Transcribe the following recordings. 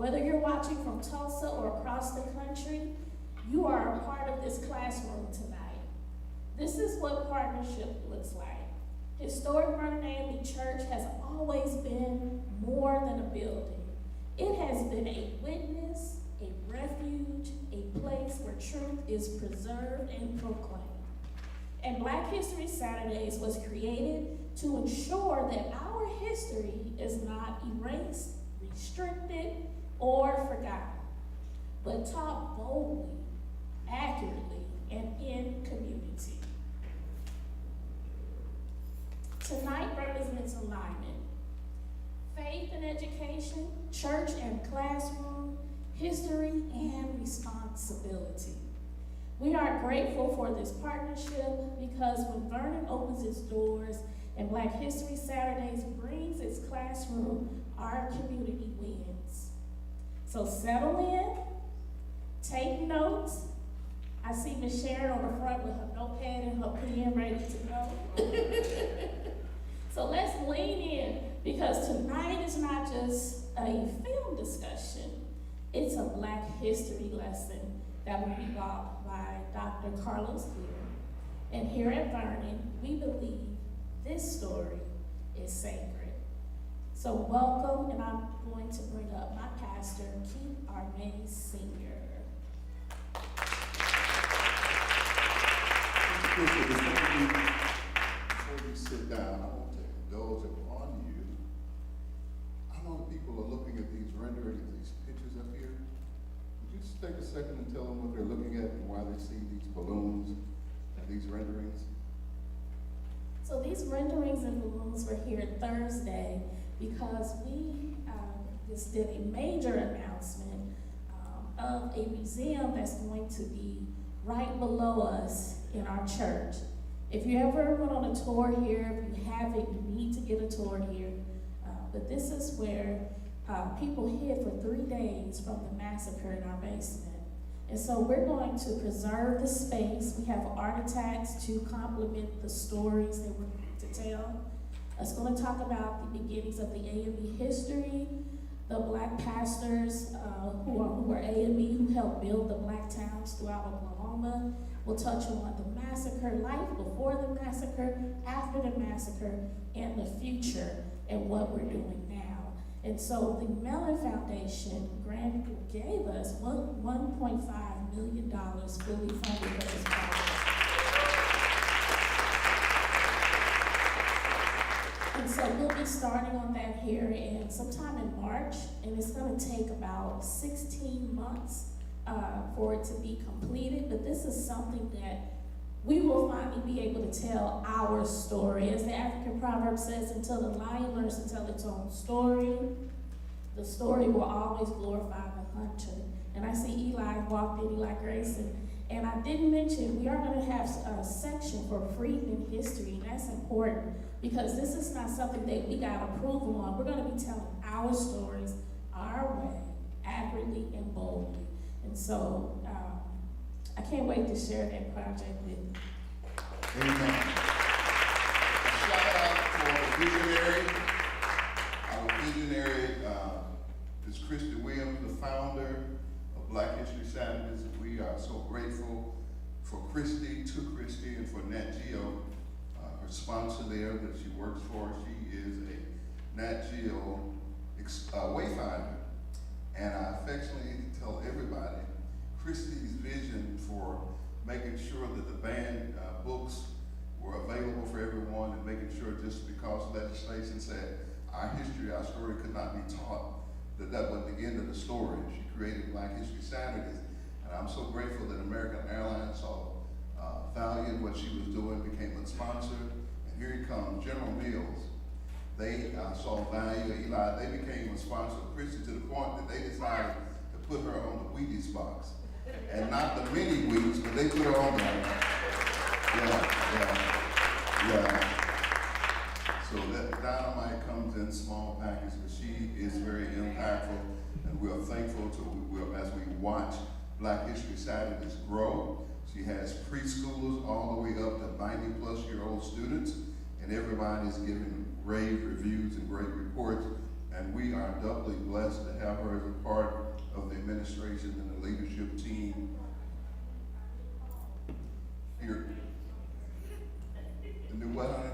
Whether you're watching from Tulsa or across the country, you are a part of this classroom tonight. This is what partnership looks like. Historic Vernon A&M Church has always been more than a building. It has been a witness, a refuge, a place where truth is preserved and proclaimed. And Black History Saturdays was created to ensure that our history is not erased, restricted, or forgotten, but taught boldly, accurately, and in community. Tonight represents alignment. Faith and education, church and classroom, history and responsibility. We are grateful for this partnership because when Vernon opens its doors and Black History Saturdays brings its classroom, our community wins. So settle in, take notes. I see Ms. Sharon on the front with her notepad and her pen ready to go. So let's lean in, because tonight is not just a film discussion, it's a Black history lesson that will be taught by Dr. Karlos Hill. And here at Vernon, we believe this story is sacred. So welcome, and I'm going to bring up my pastor, Keith Armay Sr. Before you sit down, I want to indulge upon you. I know the people are looking at these renderings, these pictures up here. Would you just take a second and tell them what they're looking at and why they see these balloons and these renderings? So these renderings and balloons were here Thursday because we just did a major announcement of a museum that's going to be right below us in our church. If you ever went on a tour here, if you haven't, you need to get a tour here. But this is where people hid for 3 days from the massacre in our basement. And so we're going to preserve the space. We have artifacts to complement the stories that we're going to tell. It's going to talk about the beginnings of the A&B history, the Black pastors who were A&B who helped build the Black towns throughout Oklahoma. We'll touch on the massacre, life before the massacre, after the massacre, and the future, and what we're doing now. And so the Mellon Foundation gave us $1.5 million fully funded for this project. And so we'll be starting on that here sometime in March, and it's going to take about 16 months for it to be completed, but this is something that we will finally be able to tell our story. As the African proverb says, until the lion learns to tell its own story, the story will always glorify the hunter. And I see Eli walked in, Eli Grayson, and I didn't mention we are going to have a section for freedom in history, and that's important because this is not something that we got approval on. We're going to be telling our stories our way, accurately and boldly. And so I can't wait to share that project with you. Amen. A shout out for the visionary. Our visionary is Christy Williams, the founder of Black History Saturdays. We are so grateful for Christy, and for Nat Geo, her sponsor there that she works for. She is a Nat Geo wayfinder. And I affectionately tell everybody Christy's vision for making sure that the banned books were available for everyone, and making sure just because legislation said our history, our story could not be taught, that wasn't the end of the story. She created Black History Saturdays, and I'm so grateful that American Airlines saw value in what she was doing, became a sponsor, and here he comes, General Mills. They saw value, Eli, they became a sponsor of Christy to the point that they decided to put her on the Wheaties box. And not the mini Wheaties, but they put her on there. Yeah. So that dynamite comes in small packages, but she is very impactful, and we are thankful as we watch Black History Saturdays grow. She has preschoolers all the way up to 90-plus-year-old students, and everybody's giving rave reviews and great reports. and we are doubly blessed to have her as a part of the administration and the leadership team here. The new what, honey?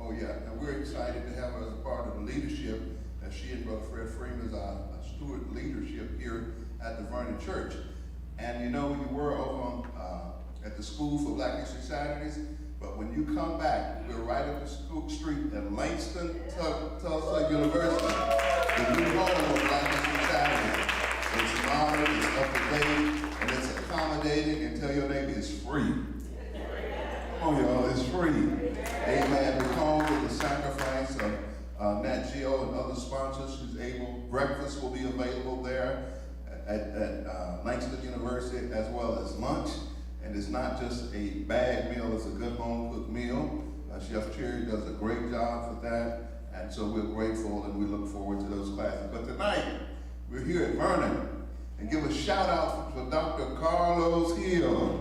Oh yeah, and we're excited to have her as a part of the leadership, as she and Brother Fred Freeman is our steward leadership here at the Vernon Church. And you know, you were over on, at the School for Black History Saturdays, but when you come back, we're right up the street at Langston Tulsa University, the new home of Black History Saturdays. It's modern, it's up to date, and it's accommodating, and tell your neighbor it's free. Come on, y'all, it's free. Amen. We call with the sacrifice of Nat Geo and other sponsors who's able. Breakfast will be available there at Langston University, as well as lunch. And it's not just a bag meal, it's a good home-cooked meal. Chef Cherry does a great job for that. And so we're grateful and we look forward to those classes. But tonight, we're here at Vernon. And give a shout out for Dr. Karlos Hill.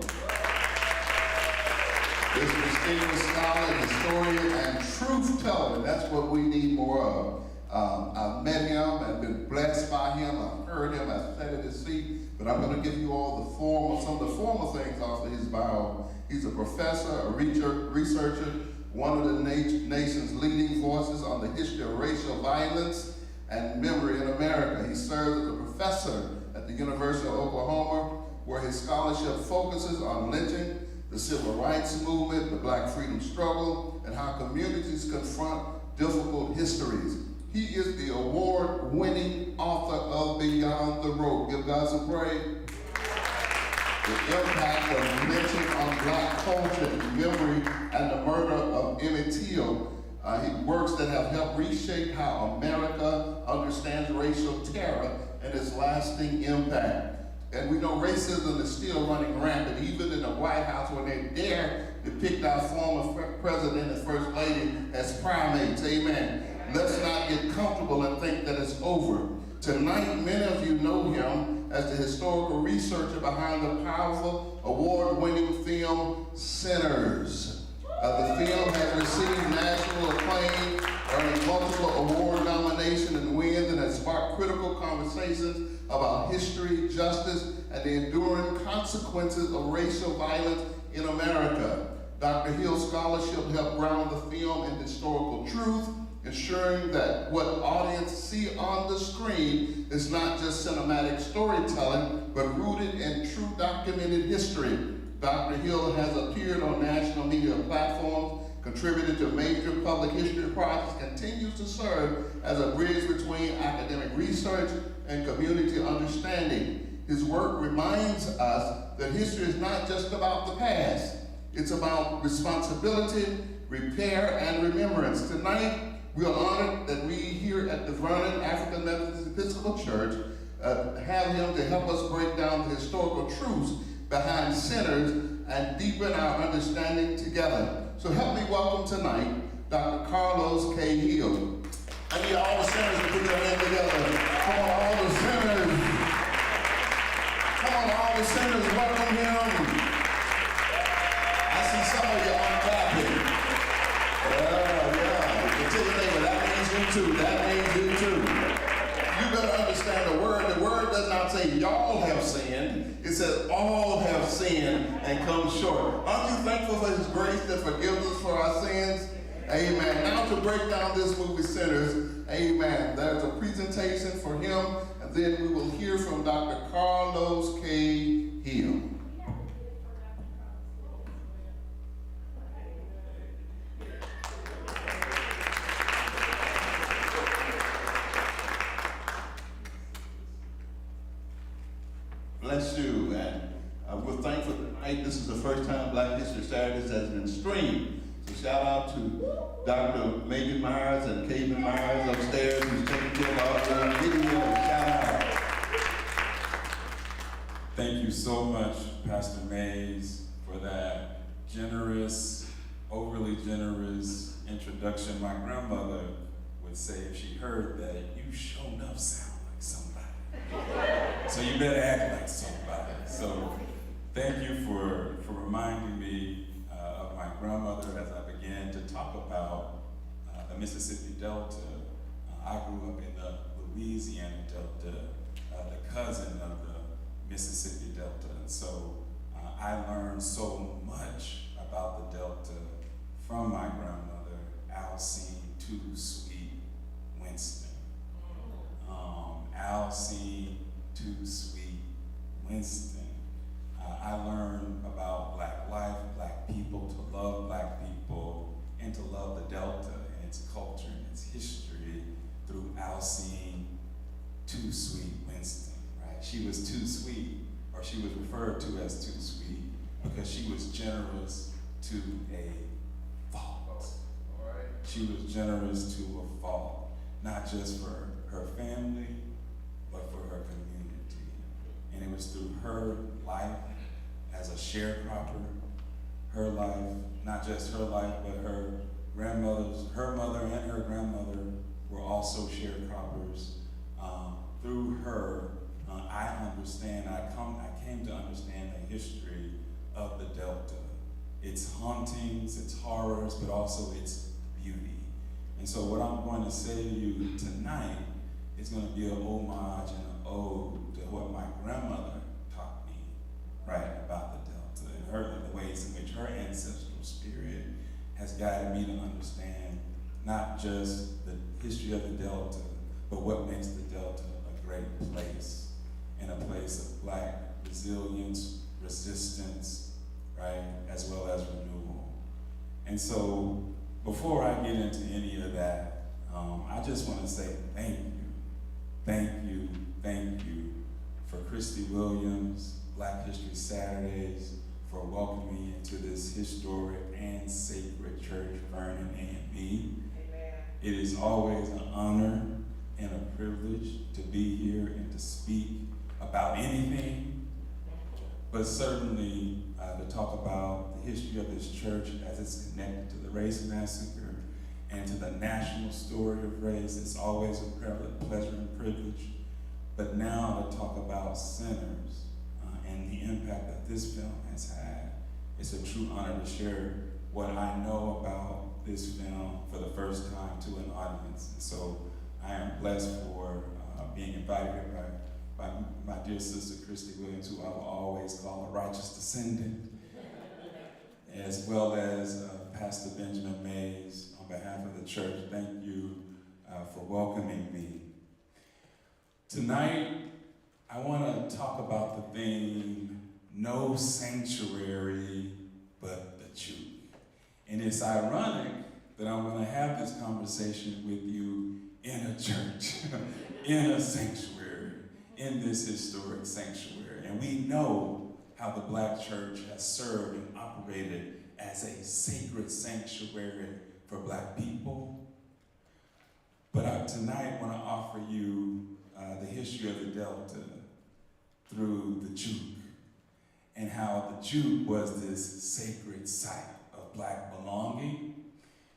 This distinguished scholar, historian, and truth teller, and that's what we need more of. I've met him and been blessed by him. I've heard him. I've sat at his seat. But I'm going to give you all some of the formal things off of his bio. He's a professor, a researcher, one of the nation's leading voices on the history of racial violence and memory in America. He serves as a professor at the University of Oklahoma, where his scholarship focuses on lynching, the civil rights movement, the Black freedom struggle, and how communities confront difficult histories. He is the award-winning author of Beyond the Rope. Give God some praise. The impact of lynching on Black culture, memory, and the murder of Emmett Till. Works that have helped reshape how America understands racial terror and its lasting impact. And we know racism is still running rampant, even in the White House, when they dare depict our former president and first lady as primates. Amen. Let's not get comfortable and think that it's over. Tonight, many of you know him as the historical researcher behind the powerful, award-winning film, Sinners. The film has received national acclaim, earning multiple award nominations and wins, and has sparked critical conversations about history, justice, and the enduring consequences of racial violence in America. Dr. Hill's scholarship helped ground the film in historical truth, ensuring that what audience see on the screen is not just cinematic storytelling, but rooted in true documented history. Dr. Hill has appeared on national media platforms, contributed to major public history projects, continues to serve as a bridge between academic research and community understanding. His work reminds us that history is not just about the past. It's about responsibility, repair, and remembrance. Tonight, we are honored that we here at the Vernon African Methodist Episcopal Church have him to help us break down the historical truths behind Sinners and deepen our understanding together. So help me welcome tonight, Dr. Karlos K. Hill. I need all the sinners to put their hands together. Come on, all the sinners. Come on, all the sinners, welcome him. I see some of you on clapping. Yeah. Tell your neighbor, that means you too. That means you too. You better understand the word. The word does not say y'all have sinned. It says all have sinned and come short. Aren't you thankful for his grace that forgives us for our sins? Amen. Now to break down this movie, Sinners, amen. There's a presentation for him, and then we will hear from Dr. Karlos K. Hill. Bless you, and we're thankful tonight. This is the first time Black History Saturdays has been streamed. So shout out to Dr. Megan Myers and Kevin Myers upstairs who's taking care of all the video. Shout out. Thank you so much, Pastor Mays, for that generous, overly generous introduction. My grandmother would say if she heard that, you sure enough sound like somebody. So you better act like somebody. So thank you for reminding me of my grandmother as I began to talk about the Mississippi Delta I grew up in the Louisiana Delta, the cousin of the Mississippi Delta. And so I learned so much about the Delta from my grandmother, Alcine Too Sweet Winston. Alcine Too Sweet Winston. I learned about Black life, Black people, to love Black people, and to love the Delta and its culture and its history through Alcine Too Sweet Winston, right? She was too sweet, or she was referred to as too sweet, because she was generous to a fault. All right. She was generous to a fault, not just for her family, but for her community. And it was through her life as a sharecropper, her life, not just her life, but her mother and her grandmother were also sharecroppers. Through her, I came to understand the history of the Delta, its hauntings, its horrors, but also its beauty. And so what I'm going to say to you tonight is going to be an homage and an ode to what my grandmother taught me, right, about the Delta, and the ways in which her ancestral spirit has guided me to understand not just the history of the Delta, but what makes the Delta a great place, and a place of Black resilience, resistance, right, as well as renewal. And so, before I get into any of that, I just want to say thank you for Christy Williams, Black History Saturdays, for welcoming me into this historic and sacred church, Vernon A&B. Amen. It is always an honor and a privilege to be here and to speak about anything, but certainly to talk about the history of this church as it's connected to the race massacre and to the national story of race. It's always a pleasure and privilege. But now to talk about sinners and the impact that this film has had, it's a true honor to share what I know about this film for the first time to an audience. And so I am blessed for being invited here by my dear sister Christy Williams, who I will always call a righteous descendant, as well as Pastor Benjamin Mays. On behalf of the church, thank you for welcoming me. Tonight, I want to talk about the theme, no sanctuary but the truth. And it's ironic that I'm going to have this conversation with you in a church, in a sanctuary, in this historic sanctuary. And we know how the Black church has served and operated as a sacred sanctuary for Black people. But I tonight want to offer you the history of the Delta through the juke, and how the juke was this sacred site of Black belonging.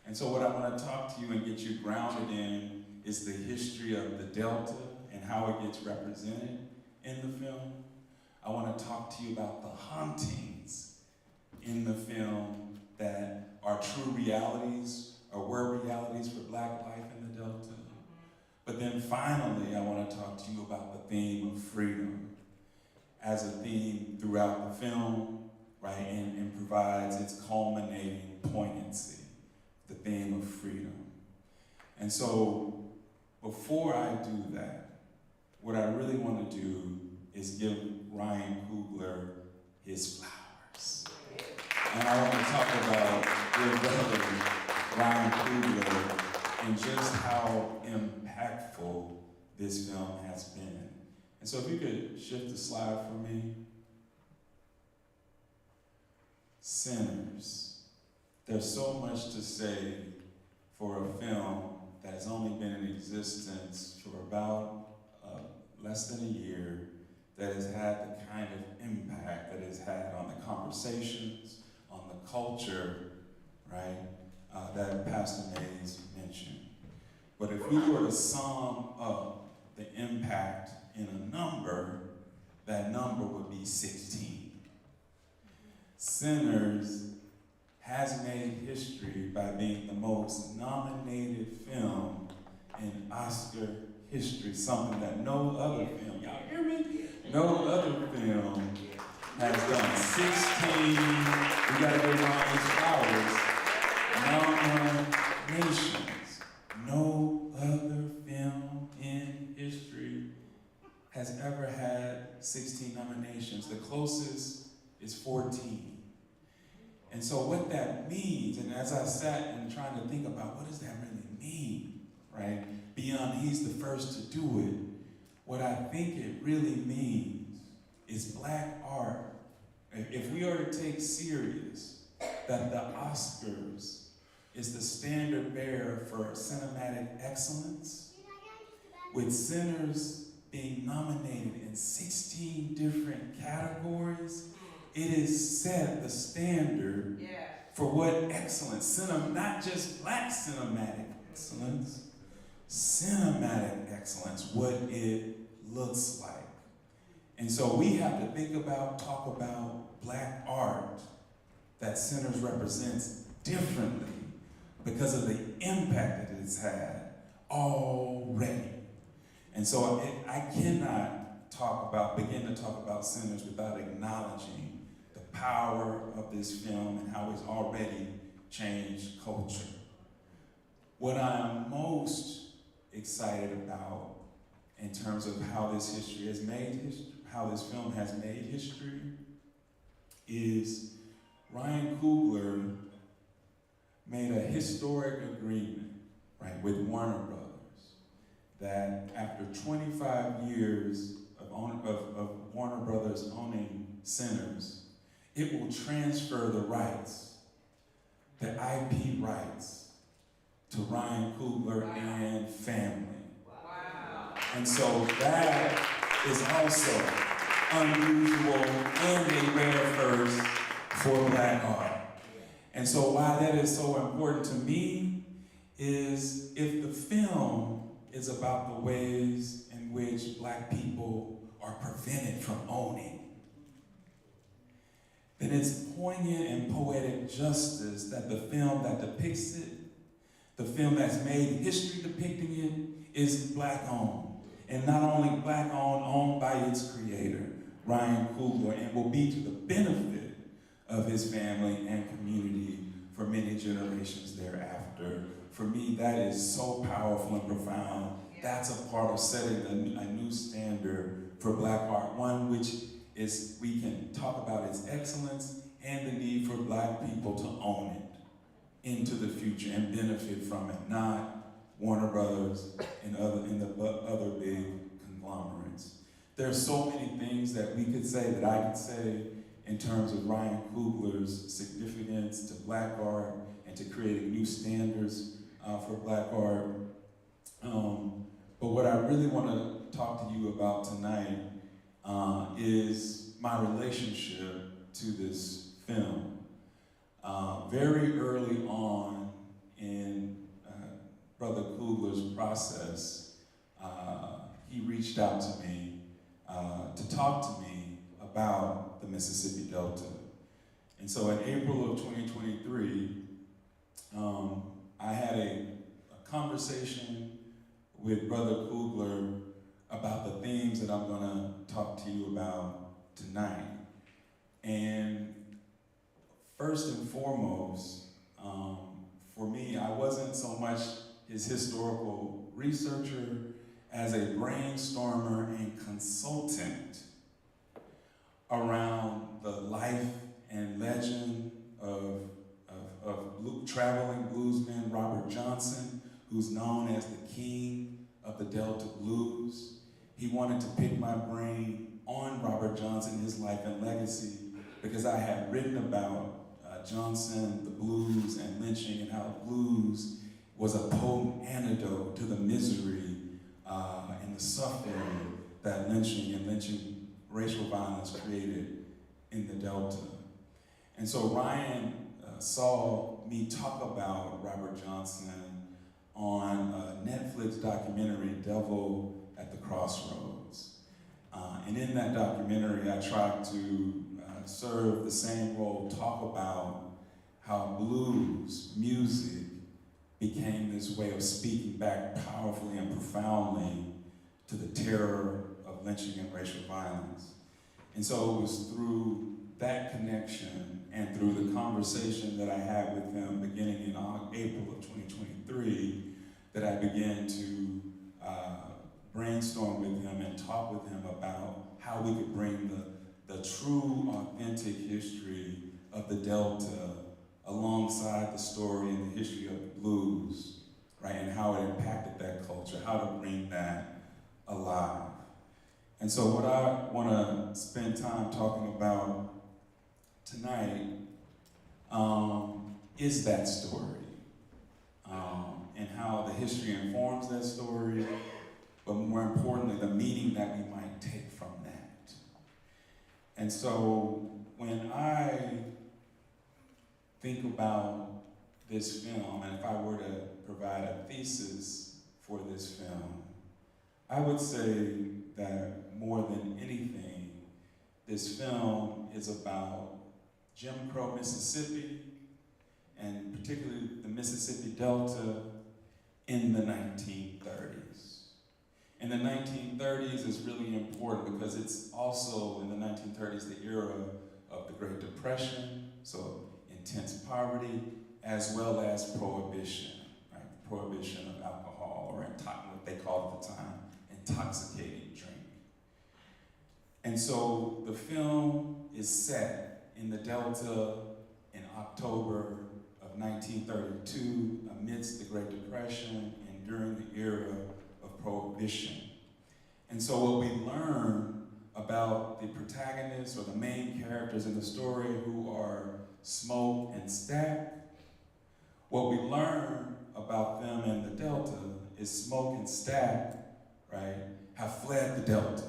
And so what I want to talk to you and get you grounded in is the history of the Delta and how it gets represented in the film. I want to talk to you about the hauntings in the film that are true realities, or were realities for Black life in the Delta. But then finally, I want to talk to you about the theme of freedom as a theme throughout the film, right, and provides its culminating poignancy, the theme of freedom. And so, before I do that, what I really want to do is give Ryan Coogler his flowers. And I want to talk about your brother, Ryan Coogler, and just how impactful this film has been. And so if you could shift the slide for me. Sinners. There's so much to say for a film that has only been in existence for about less than a year, that has had the kind of impact that it's had on the conversations, on the culture, right, that Pastor Mays mentioned. But if we were to sum up the impact in a number, that number would be 16. Sinners has made history by being the most nominated film in Oscar history, something that no other film, y'all hear me? No other film has done. 16, we gotta give Ryan his flowers, nominations. No other film in history has ever had 16 nominations. The closest is 14. And so what that means, and as I sat and trying to think about what does that really mean, right? Beyond he's the first to do it, what I think it really means is black art. If we are to take serious that the Oscars is the standard bearer for cinematic excellence, with sinners being nominated in 16 different categories, it is set the standard for what excellence, not just black cinematic excellence, cinematic excellence, what it looks like. And so we have to talk about black art that Sinners represents differently because of the impact that it's had already. And so I cannot begin to talk about Sinners without acknowledging the power of this film and how it's already changed culture. What I'm most excited about in terms of how this film has made history is Ryan Coogler made a historic agreement, right, with Warner Brothers that after 25 years of Warner Brothers owning Sinners, it will transfer the rights, the IP rights, to Ryan Coogler and family. Wow. And so that is also unusual and a rare first for black art. And so why that is so important to me is if the film is about the ways in which black people are prevented from owning, then it's poignant and poetic justice that the film that depicts it, the film that's made history depicting it, is black owned. And not only black owned by its creator, Ryan Coogler, and will be to the benefit of his family and community for many generations thereafter. For me, that is so powerful and profound. That's a part of setting a new standard for black art, one which is we can talk about its excellence and the need for black people to own it into the future and benefit from it, not Warner Brothers and the other big conglomerates. There's so many things that we could say, that I could say, in terms of Ryan Coogler's significance to black art and to creating new standards for black art. But what I really want to talk to you about tonight is my relationship to this film. Very early on in Brother Coogler's process, he reached out to me to talk to me about the Mississippi Delta. And so in April of 2023, I had a conversation with Brother Coogler about the themes that I'm gonna talk to you about tonight. And first and foremost, for me, I wasn't so much his historical researcher as a brainstormer and consultant around the life and legend of traveling bluesman Robert Johnson, who's known as the king of the Delta Blues. He wanted to pick my brain on Robert Johnson, his life and legacy, because I had written about Johnson, the blues, and lynching, and how the blues was a potent antidote to the misery and the suffering that lynching racial violence created in the Delta. And so Ryan saw me talk about Robert Johnson on a Netflix documentary, Devil at the Crossroads. And in that documentary, I tried to serve the same role, talk about how blues music became this way of speaking back powerfully and profoundly to the terror of lynching and racial violence. And so it was through that connection and through the conversation that I had with him beginning in April of 2023 that I began to brainstorm with him and talk with him about how we could bring the true, authentic history of the Delta alongside the story and the history of the blues, right? And how it impacted that culture, how to bring that alive. And so what I want to spend time talking about tonight is that story, and how the history informs that story, but more importantly, the meaning that we might take from that. And so when I think about this film, and if I were to provide a thesis for this film, I would say that more than anything, this film is about Jim Crow Mississippi, and particularly the Mississippi Delta in the 1930s. And the 1930s is really important because it's also in the 1930s the era of the Great Depression, so intense poverty, as well as prohibition, right? The prohibition of alcohol, or what they called at the time, intoxicating drink. And so the film is set in the Delta in October of 1932 amidst the Great Depression and during the era of prohibition. And so what we learn about the protagonists or the main characters in the story, who are Smoke and Stack, what we learn about them in the Delta is Smoke and Stack, right, have fled the Delta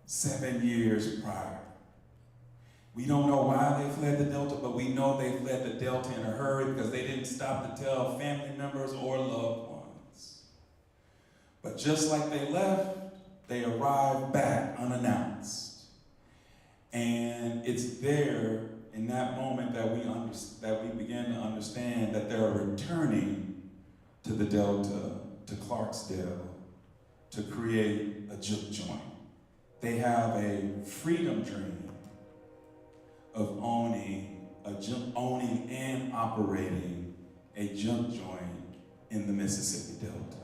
7 years prior. We don't know why they fled the Delta, but we know they fled the Delta in a hurry because they didn't stop to tell family members or loved ones. But just like they left, they arrived back unannounced. And it's there in that moment that we begin to understand that they're returning to the Delta, to Clarksdale, to create a juke joint. They have a freedom dream of owning and operating a junk joint in the Mississippi Delta,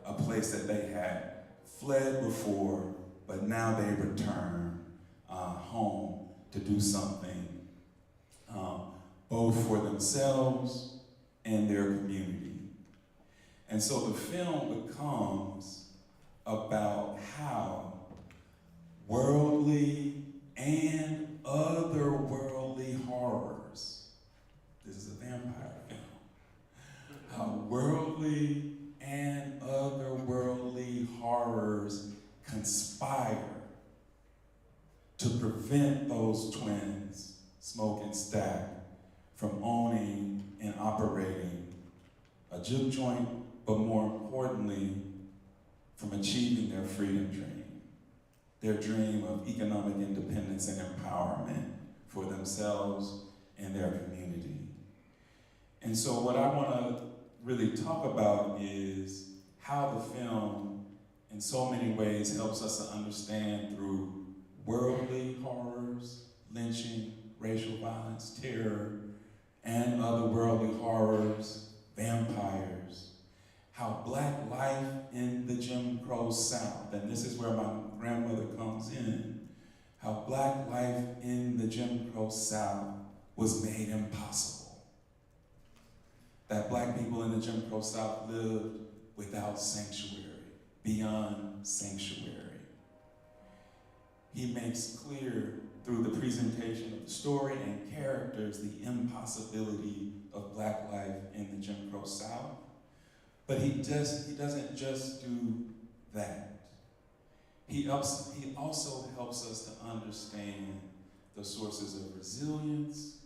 a place that they had fled before, but now they return home to do something both for themselves and their community. And so the film becomes about how worldly and otherworldly horrors, this is a vampire film, how worldly and otherworldly horrors conspire to prevent those twins, Smoke and Stack, from owning and operating a juke joint, but more importantly, from achieving their freedom dream, their dream of economic independence and empowerment for themselves and their community. And so what I want to really talk about is how the film, in so many ways, helps us to understand through worldly horrors, lynching, racial violence, terror, and otherworldly horrors, vampires, how Black life in the Jim Crow South, and this is where my grandmother comes in, how Black life in the Jim Crow South was made impossible. That Black people in the Jim Crow South lived without sanctuary, beyond sanctuary. He makes clear through the presentation of the story and characters the impossibility of Black life in the Jim Crow South. But he doesn't just do that. He also helps us to understand the sources of resilience,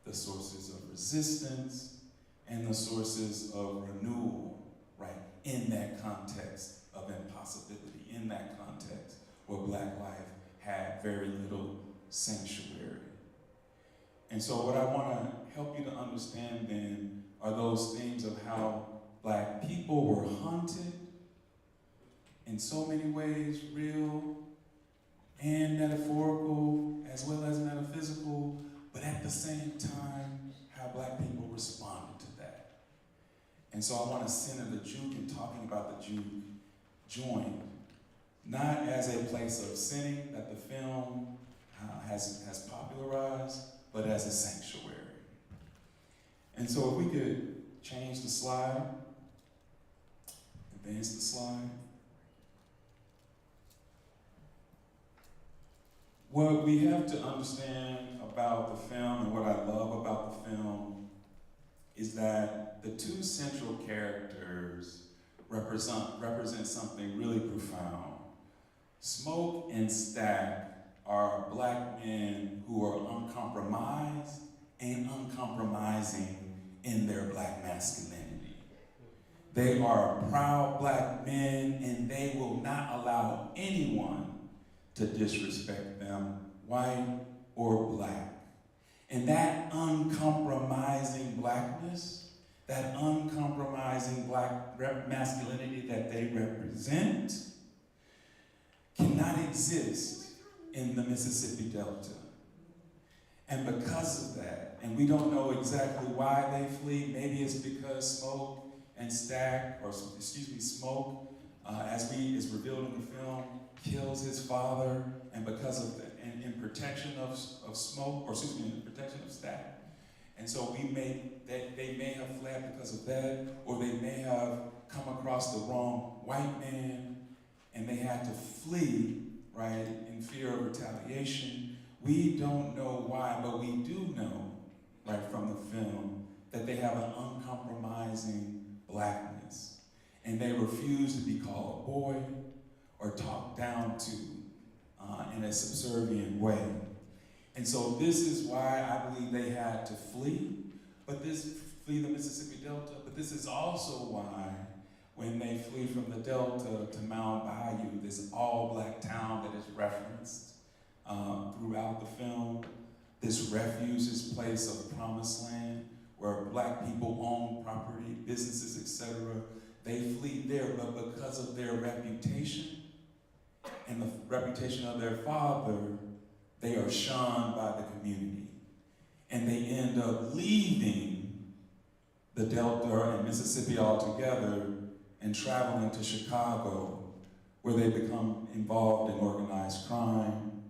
the sources of resistance, and the sources of renewal, right, in that context of impossibility, in that context where Black life had very little sanctuary. And so what I want to help you to understand then are those themes of how Black people were hunted in so many ways, real and metaphorical, as well as metaphysical, but at the same time, how Black people responded to that. And so I want to center the juke in talking about the juke joint, not as a place of sinning that the film has popularized, but as a sanctuary. And so if we could change the slide, advance the slide. What we have to understand about the film and what I love about the film is that the two central characters represent something really profound. Smoke and Stack are Black men who are uncompromised and uncompromising in their Black masculinity. They are proud Black men, and they will not allow anyone to disrespect them, white or Black. And that uncompromising Blackness, that uncompromising Black masculinity that they represent, cannot exist in the Mississippi Delta. And because of that, and we don't know exactly why they flee, maybe it's because Smoke and Stack, Smoke, as revealed in the film, kills his father, and because of that, and in protection of Smoke, in protection of Stack. And so they may have fled because of that, or they may have come across the wrong white man, and they had to flee, right, in fear of retaliation. We don't know why, but we do know, right, from the film, that they have an uncompromising Blackness. And they refuse to be called boy or talked down to in a subservient way. And so this is why I believe they had to flee the Mississippi Delta, but this is also why when they flee from the Delta to Mound Bayou, this all-Black town that is referenced throughout the film, this refuge, this place of promised land where Black people own property, businesses, etc. They flee there, but because of their reputation and the reputation of their father, they are shunned by the community. And they end up leaving the Delta and Mississippi altogether and traveling to Chicago, where they become involved in organized crime.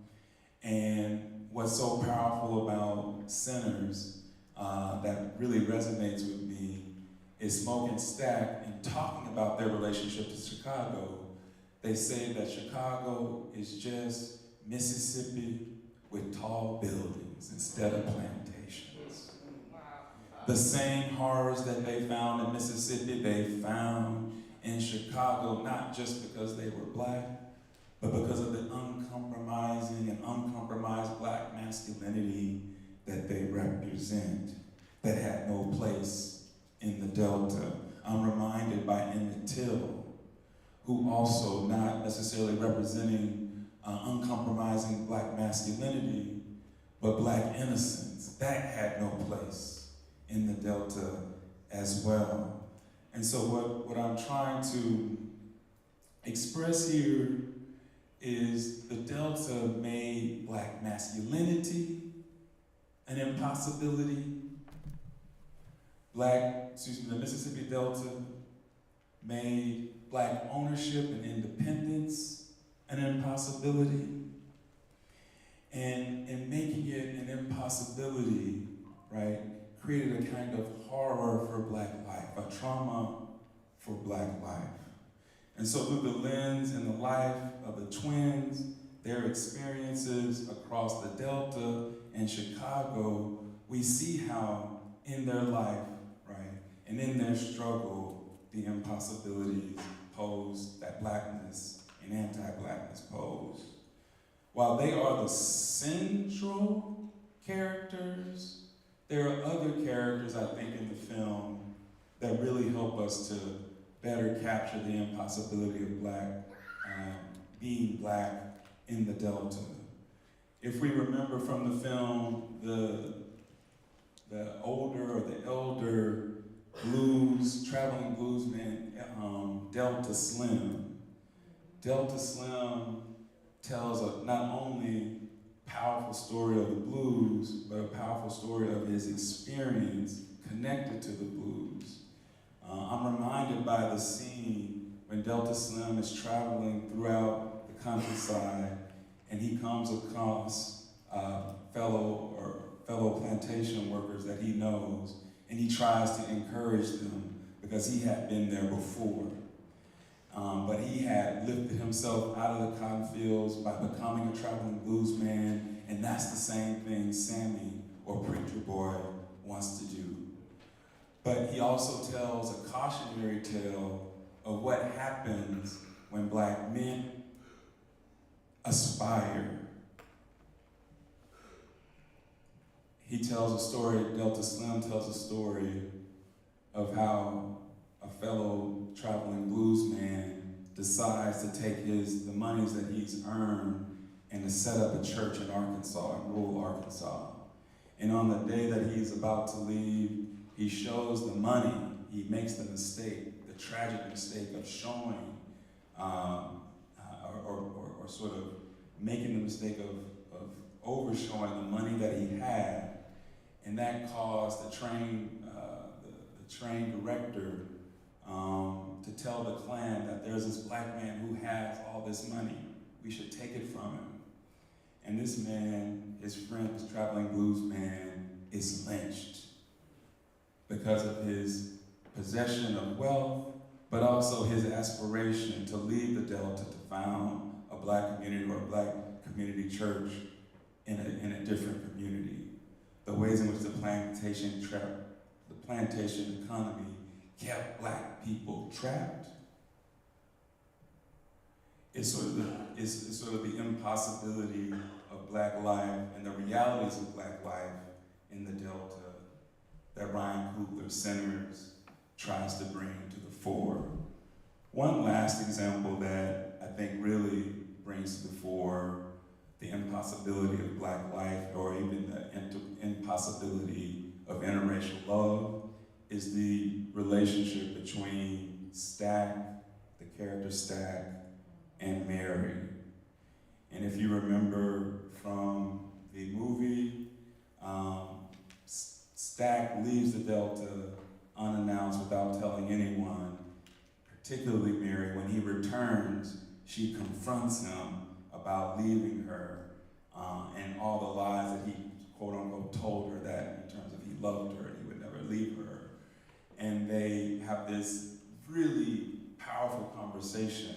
And what's so powerful about Sinners that really resonates with me is Smoke and Stack, in talking about their relationship to Chicago, they say that Chicago is just Mississippi with tall buildings instead of plantations. The same horrors that they found in Mississippi, they found in Chicago, not just because they were Black, but because of the uncompromising and uncompromised Black masculinity that they represent, that had no place in the Delta. I'm reminded by Emmett Till, who also not necessarily representing uncompromising Black masculinity, but Black innocence. That had no place in the Delta as well. And so what I'm trying to express here is the Delta made Black masculinity an impossibility. The Mississippi Delta made Black ownership and independence an impossibility. And in making it an impossibility, right, created a kind of horror for Black life, a trauma for Black life. And so through the lens and the life of the twins, their experiences across the Delta and Chicago, we see how in their life, right, and in their struggle, the impossibilities posed, that Blackness and anti-Blackness posed. While they are the central characters, there are other characters, I think, in the film that really help us to better capture the impossibility of being Black in the Delta. If we remember from the film, the older or the elder traveling bluesman, Delta Slim. Delta Slim tells a not only powerful story of the blues, but a powerful story of his experience connected to the blues. I'm reminded by the scene when Delta Slim is traveling throughout the countryside and he comes across fellow plantation workers that he knows, and he tries to encourage them because he had been there before. But he had lifted himself out of the cotton fields by becoming a traveling blues man, and that's the same thing Sammy or Preacher Boy wants to do. But he also tells a cautionary tale of what happens when black men aspire. He tells a story, Delta Slim tells a story of how a fellow traveling blues man decides to take the monies that he's earned and to set up a church in Arkansas, in rural Arkansas. And on the day that he's about to leave, he shows the money. He makes the mistake, the tragic mistake of showing, or sort of making the mistake of overshowing the money that he had. And that caused the train director to tell the Klan that there's this black man who has all this money. We should take it from him. And this man, his friend, his traveling blues man, is lynched because of his possession of wealth, but also his aspiration to leave the Delta to found a black community or a black community church in a different community. The ways in which the plantation economy kept black people trapped. It's sort of the impossibility of black life and the realities of black life in the Delta that Ryan Coogler Centers tries to bring to the fore. One last example that I think really brings to the fore the impossibility of black life, or even the impossibility of interracial love, is the relationship between Stack, the character Stack, and Mary. And if you remember from the movie, Stack leaves the Delta unannounced without telling anyone, particularly Mary. When he returns, she confronts him about leaving her and all the lies that he, quote unquote, told her, that in terms of he loved her and he would never leave her. And they have this really powerful conversation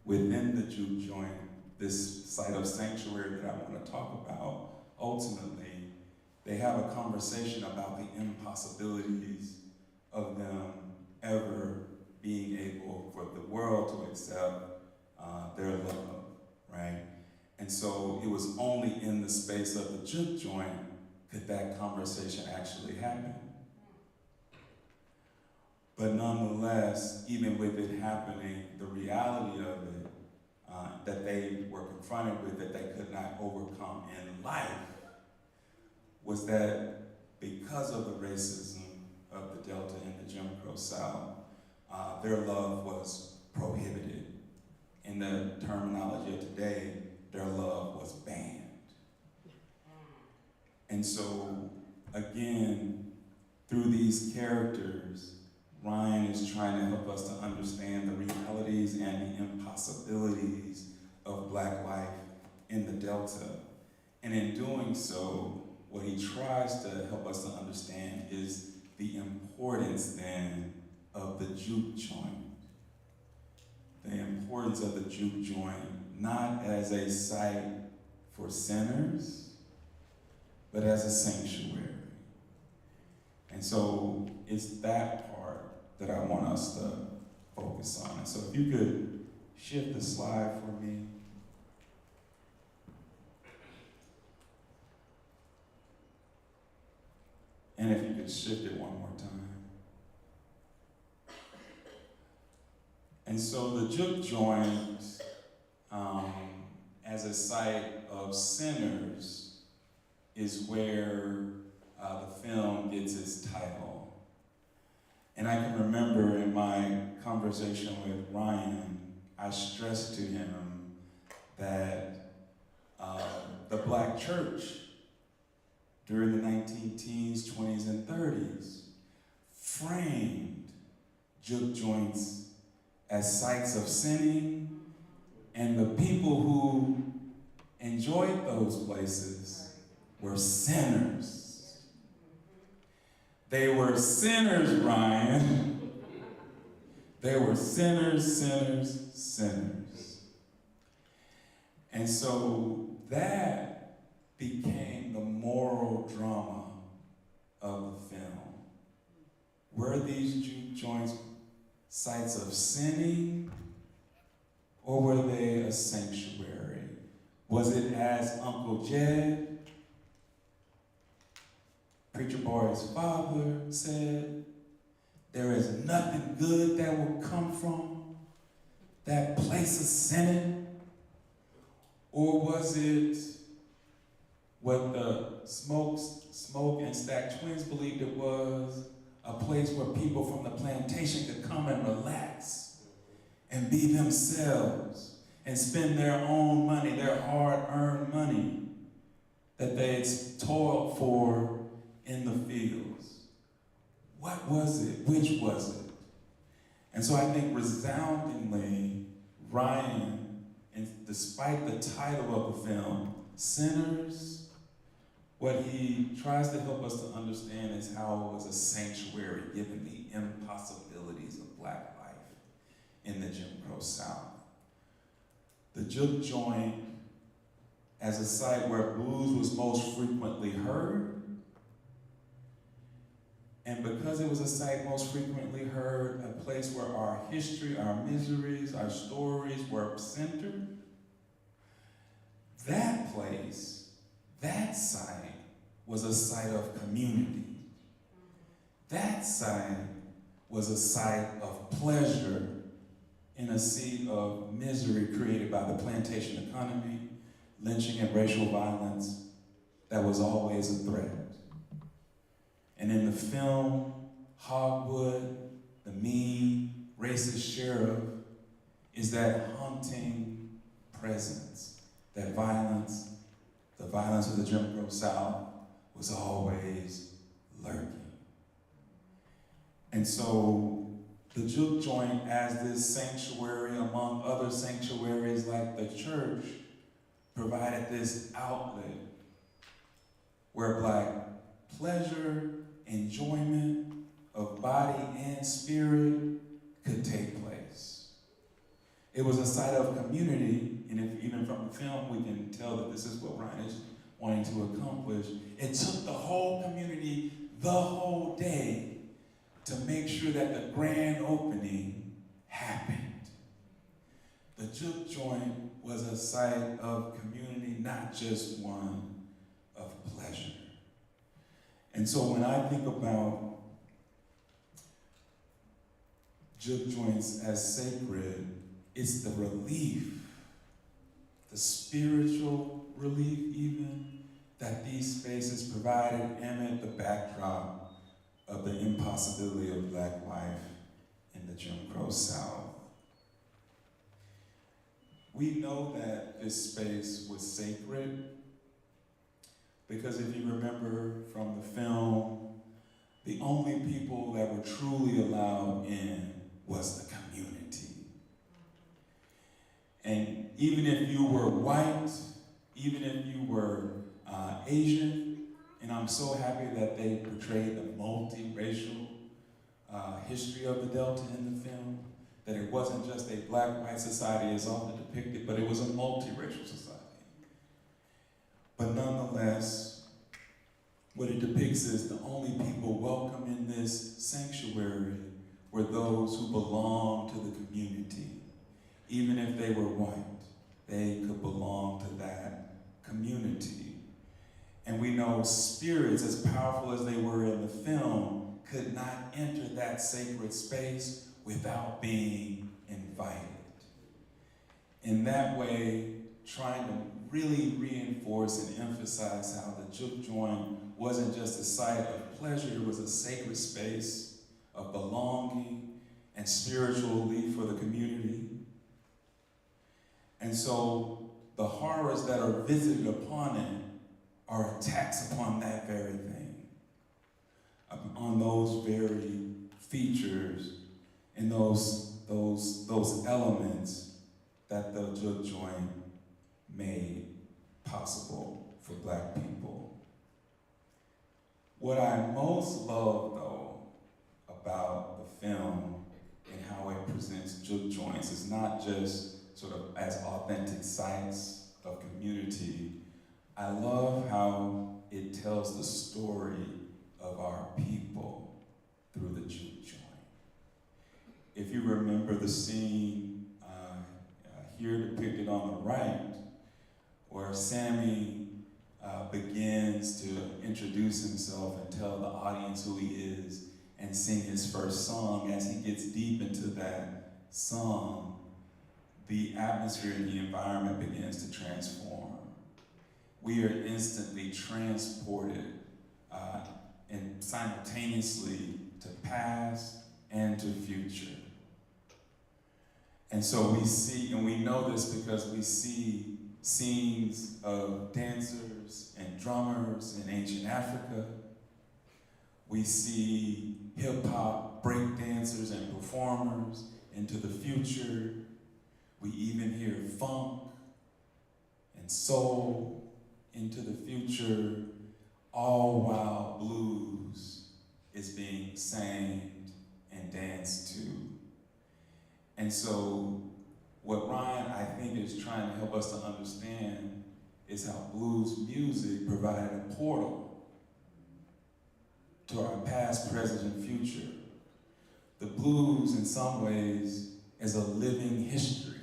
within the juke joint, this site of sanctuary that I want to talk about. Ultimately, they have a conversation about the impossibilities of them ever being able for the world to accept their love, right? And so it was only in the space of the juke joint could that conversation actually happen. But nonetheless, even with it happening, the reality of it that they were confronted with, that they could not overcome in life, was that because of the racism of the Delta and the Jim Crow South, their love was prohibited. In the terminology of today, their love was banned. And so, again, through these characters, Ryan is trying to help us to understand the realities and the impossibilities of black life in the Delta. And in doing so, what he tries to help us to understand is the importance then of the juke joint. The importance of the juke joint, not as a site for sinners, but as a sanctuary. And so it's that part that I want us to focus on. And so if you could shift the slide for me. And if you could shift it one more time. And so the juke joint, as a site of sinners, is where the film gets its title. And I can remember in my conversation with Ryan, I stressed to him that the black church during the 19-teens, 20s, and 30s framed juke joints as sites of sinning, and the people who enjoyed those places were sinners. They were sinners, Ryan. They were sinners, sinners, sinners. And so that became the moral drama of the film. Were these juke joints sites of sinning, or were they a sanctuary? Was it as Uncle Jed, Preacher Boy's father, said, there is nothing good that will come from that place of sinning? Or was it what the Smoke and Stack twins believed it was, a place where people from the plantation could come and relax and be themselves and spend their own money, their hard-earned money that they had toiled for in the fields? What was it? Which was it? And so I think resoundingly, Ryan, and despite the title of the film, Sinners, what he tries to help us to understand is how it was a sanctuary given the impossibilities of black life in the Jim Crow South. The juke joint as a site where blues was most frequently heard, and because it was a site most frequently heard, a place where our history, our miseries, our stories were centered, that place, that site was a site of community. That site was a site of pleasure in a sea of misery created by the plantation economy, lynching and racial violence that was always a threat. And in the film, Hogwood, the mean, racist sheriff, is that haunting presence, that violence, the violence of the Jim Crow South was always lurking. And so the juke joint as this sanctuary among other sanctuaries like the church provided this outlet where black pleasure, enjoyment of body and spirit could take place. It was a site of community, and if even from the film we can tell that this is what Ryan is wanting to accomplish. It took the whole community the whole day to make sure that the grand opening happened. The juke joint was a site of community, not just one of pleasure. And so when I think about juke joints as sacred, it's the relief, the spiritual relief even, that these spaces provided amid the backdrop of the impossibility of black life in the Jim Crow South. We know that this space was sacred because if you remember from the film, the only people that were truly allowed in was the community. And even if you were white, even if you were Asian, and I'm so happy that they portrayed the multiracial history of the Delta in the film, that it wasn't just a black-white society as often depicted, but it was a multiracial society. But nonetheless, what it depicts is the only people welcome in this sanctuary were those who belonged to the community. Even if they were white, they could belong to that community. And we know spirits, as powerful as they were in the film, could not enter that sacred space without being invited. In that way, trying to really reinforce and emphasize how the juke joint wasn't just a site of pleasure, it was a sacred space of belonging and spiritual relief for the community. And so the horrors that are visited upon it are attacks upon that very thing, on those very features and those elements that the juke joint made possible for Black people. What I most love, though, about the film and how it presents juke joints is not just sort of as authentic sites of community. I love how it tells the story of our people through the juke joint. If you remember the scene here depicted on the right, where Sammy begins to introduce himself and tell the audience who he is and sing his first song. As he gets deep into that song, the atmosphere and the environment begins to transform. We are instantly transported and simultaneously to past and to future. And so we see, and we know this because we see scenes of dancers and drummers in ancient Africa. We see hip-hop break dancers and performers into the future. We even hear funk and soul into the future, all while blues is being sang and danced to. And so what Ryan, I think, is trying to help us to understand is how blues music provided a portal to our past, present, and future. The blues, in some ways, is a living history.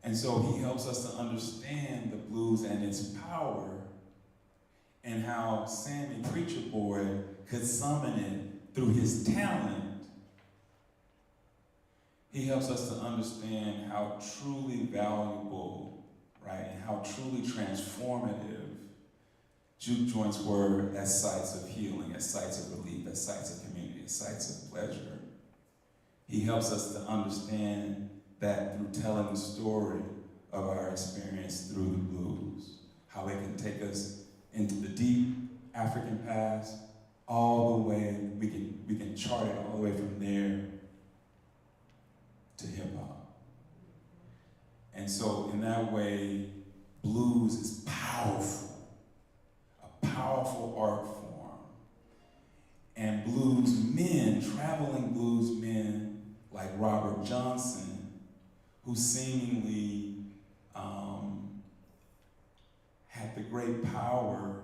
And so he helps us to understand the blues and its power and how Sammy Preacher Boy could summon it through his talent. He helps us to understand how truly valuable, right, and how truly transformative juke joints were as sites of healing, as sites of relief, as sites of community, as sites of pleasure. He helps us to understand that through telling the story of our experience through the blues, how it can take us into the deep African past, all the way, we can chart it all the way from there to hip hop. And so in that way, blues is powerful, a powerful art form. And blues men, traveling blues men like Robert Johnson, who seemingly had the great power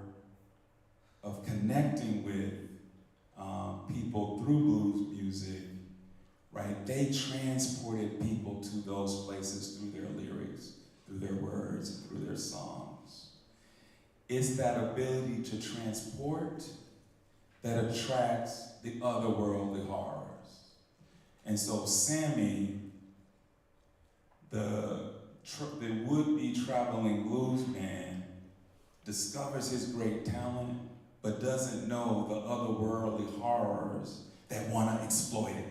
of connecting with people through blues music, right? They transported people to those places through their lyrics, through their words, and through their songs. It's that ability to transport that attracts the otherworldly horrors. And so Sammy, the would-be traveling blues man, discovers his great talent, but doesn't know the otherworldly horrors that want to exploit it.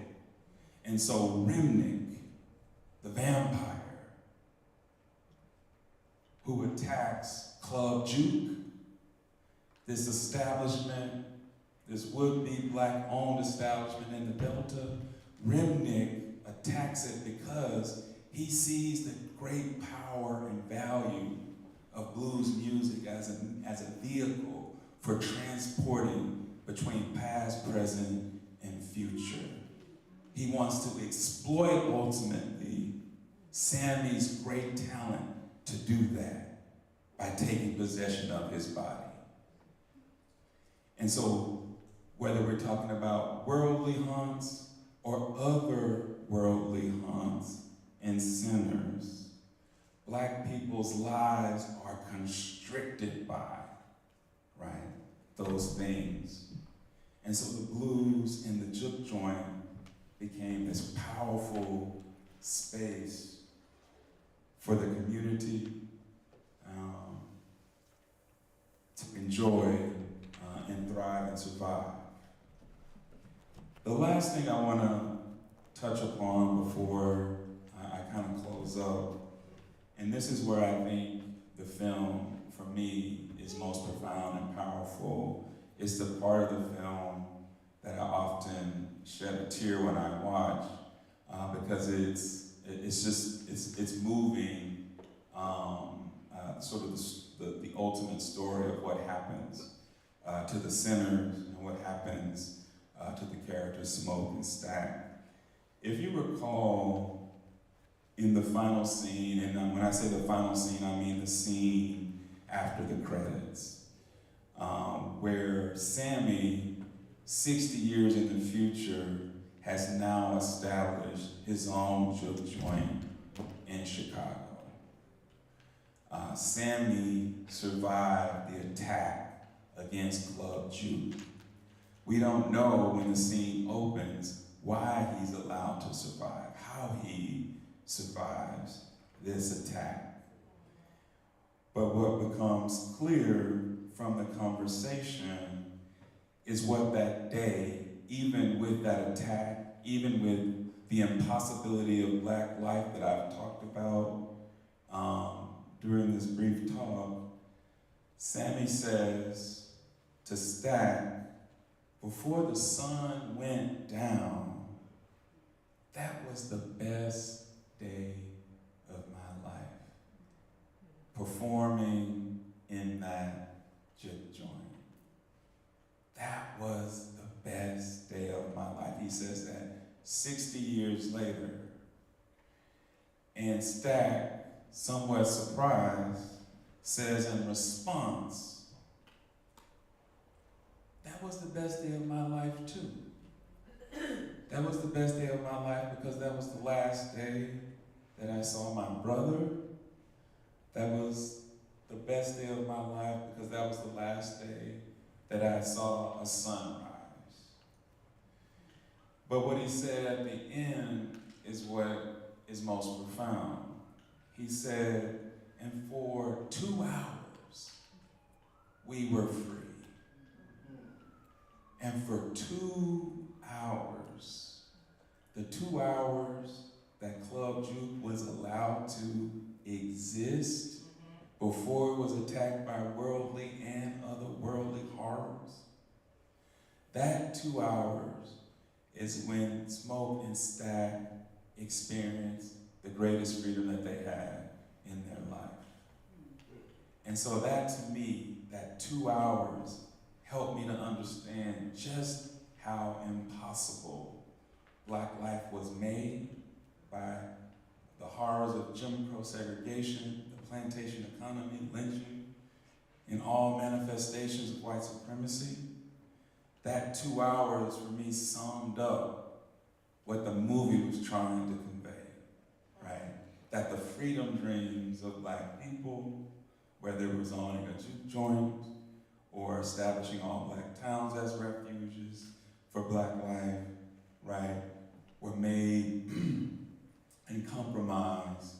And so Remnick, the vampire, who attacks Club Juke, this establishment, this would-be Black-owned establishment in the Delta, Remnick attacks it because he sees the great power and value of blues music as a vehicle for transporting between past, present, and future. He wants to exploit, ultimately, Sammy's great talent to do that by taking possession of his body. And so, whether we're talking about worldly haunts or other worldly haunts and sinners, Black people's lives are constricted by, right, those things. And so the blues and the juke joint became this powerful space for the community to enjoy and thrive and survive. last thing I want to touch upon before I kind of close up, and this is where I think the film, for me, is most profound and powerful. It's the part of the film that I often shed a tear when I watch, because it's moving, sort of the ultimate story of what happens to the sinners and what happens to the characters Smoke and Stack. If you recall, in the final scene, and when I say the final scene, I mean the scene after the credits, where Sammy, 60 years in the future, has now established his own juke joint in Chicago. Sammy survived the attack against Club Juke. We don't know when the scene opens why he's allowed to survive, how he survives this attack. But what becomes clear from the conversation is what that day, even with that attack, even with the impossibility of Black life that I've talked about during this brief talk, Sammy says to Stack, before the sun went down, that was the best day of my life. Performing in that juke joint. That was the best day of my life. He says that 60 years later. And Stack, somewhat surprised, says in response, that was the best day of my life too. That was the best day of my life because that was the last day that I saw my brother. That was the best day of my life because that was the last day that I saw a sunrise. But what he said at the end is what is most profound. He said, and for 2 hours, we were free. And for 2 hours, the 2 hours that Club Juke was allowed to exist before it was attacked by worldly and otherworldly horrors, that 2 hours is when Smoke and Stack experienced the greatest freedom that they had in their life. And so that, to me, that 2 hours helped me to understand just how impossible Black life was made by the horrors of Jim Crow segregation, the plantation economy, lynching, and all manifestations of white supremacy. That 2 hours for me summed up what the movie was trying to convey, right? That the freedom dreams of Black people, whether it was owning a juke joint or establishing all Black towns as refuges for Black life, right, were made and compromised,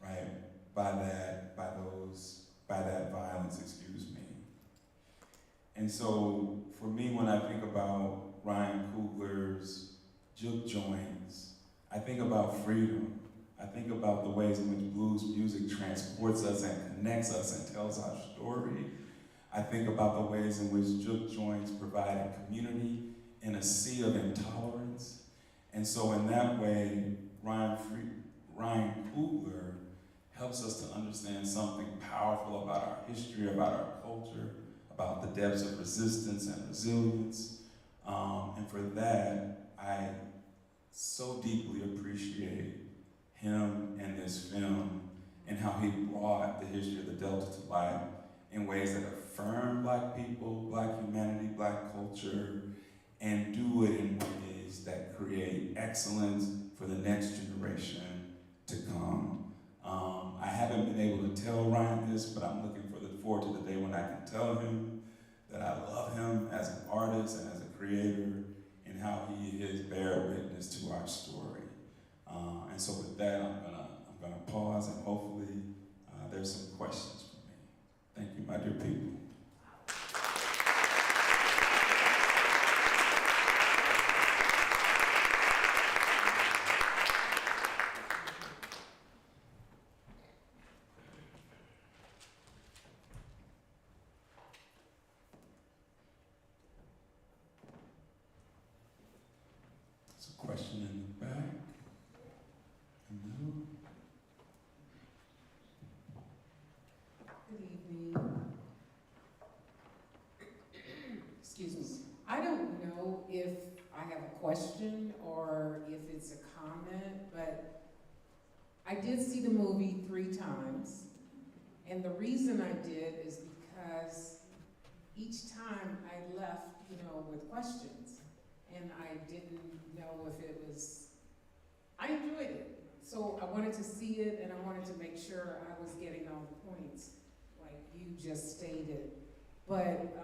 right, by that violence, excuse me. And so for me, when I think about Ryan Coogler's juke joints, I think about freedom. I think about the ways in which blues music transports us and connects us and tells our story. I think about the ways in which juke joints provide a community in a sea of intolerance. And so in that way, Ryan Coogler helps us to understand something powerful about our history, about our culture, about the depths of resistance and resilience. And for that, I so deeply appreciate him and this film and how he brought the history of the Delta to life in ways that affirm Black people, Black humanity, Black culture, and do it in ways that create excellence for the next generation to come. I haven't been able to tell Ryan this, but I'm looking forward to the day when I can tell him that I love him as an artist and as a creator and how he is bear witness to our story. And so with that, I'm gonna pause and hopefully there's some questions for me. Thank you, my dear people. Good evening. Excuse me. I don't know if I have a question or if it's a comment, but I did see the movie 3 times. And the reason I did is because each time I left, with questions. And I didn't know if it was, I enjoyed it. So I wanted to see it and I wanted to make sure I was getting all the points like you just stated. But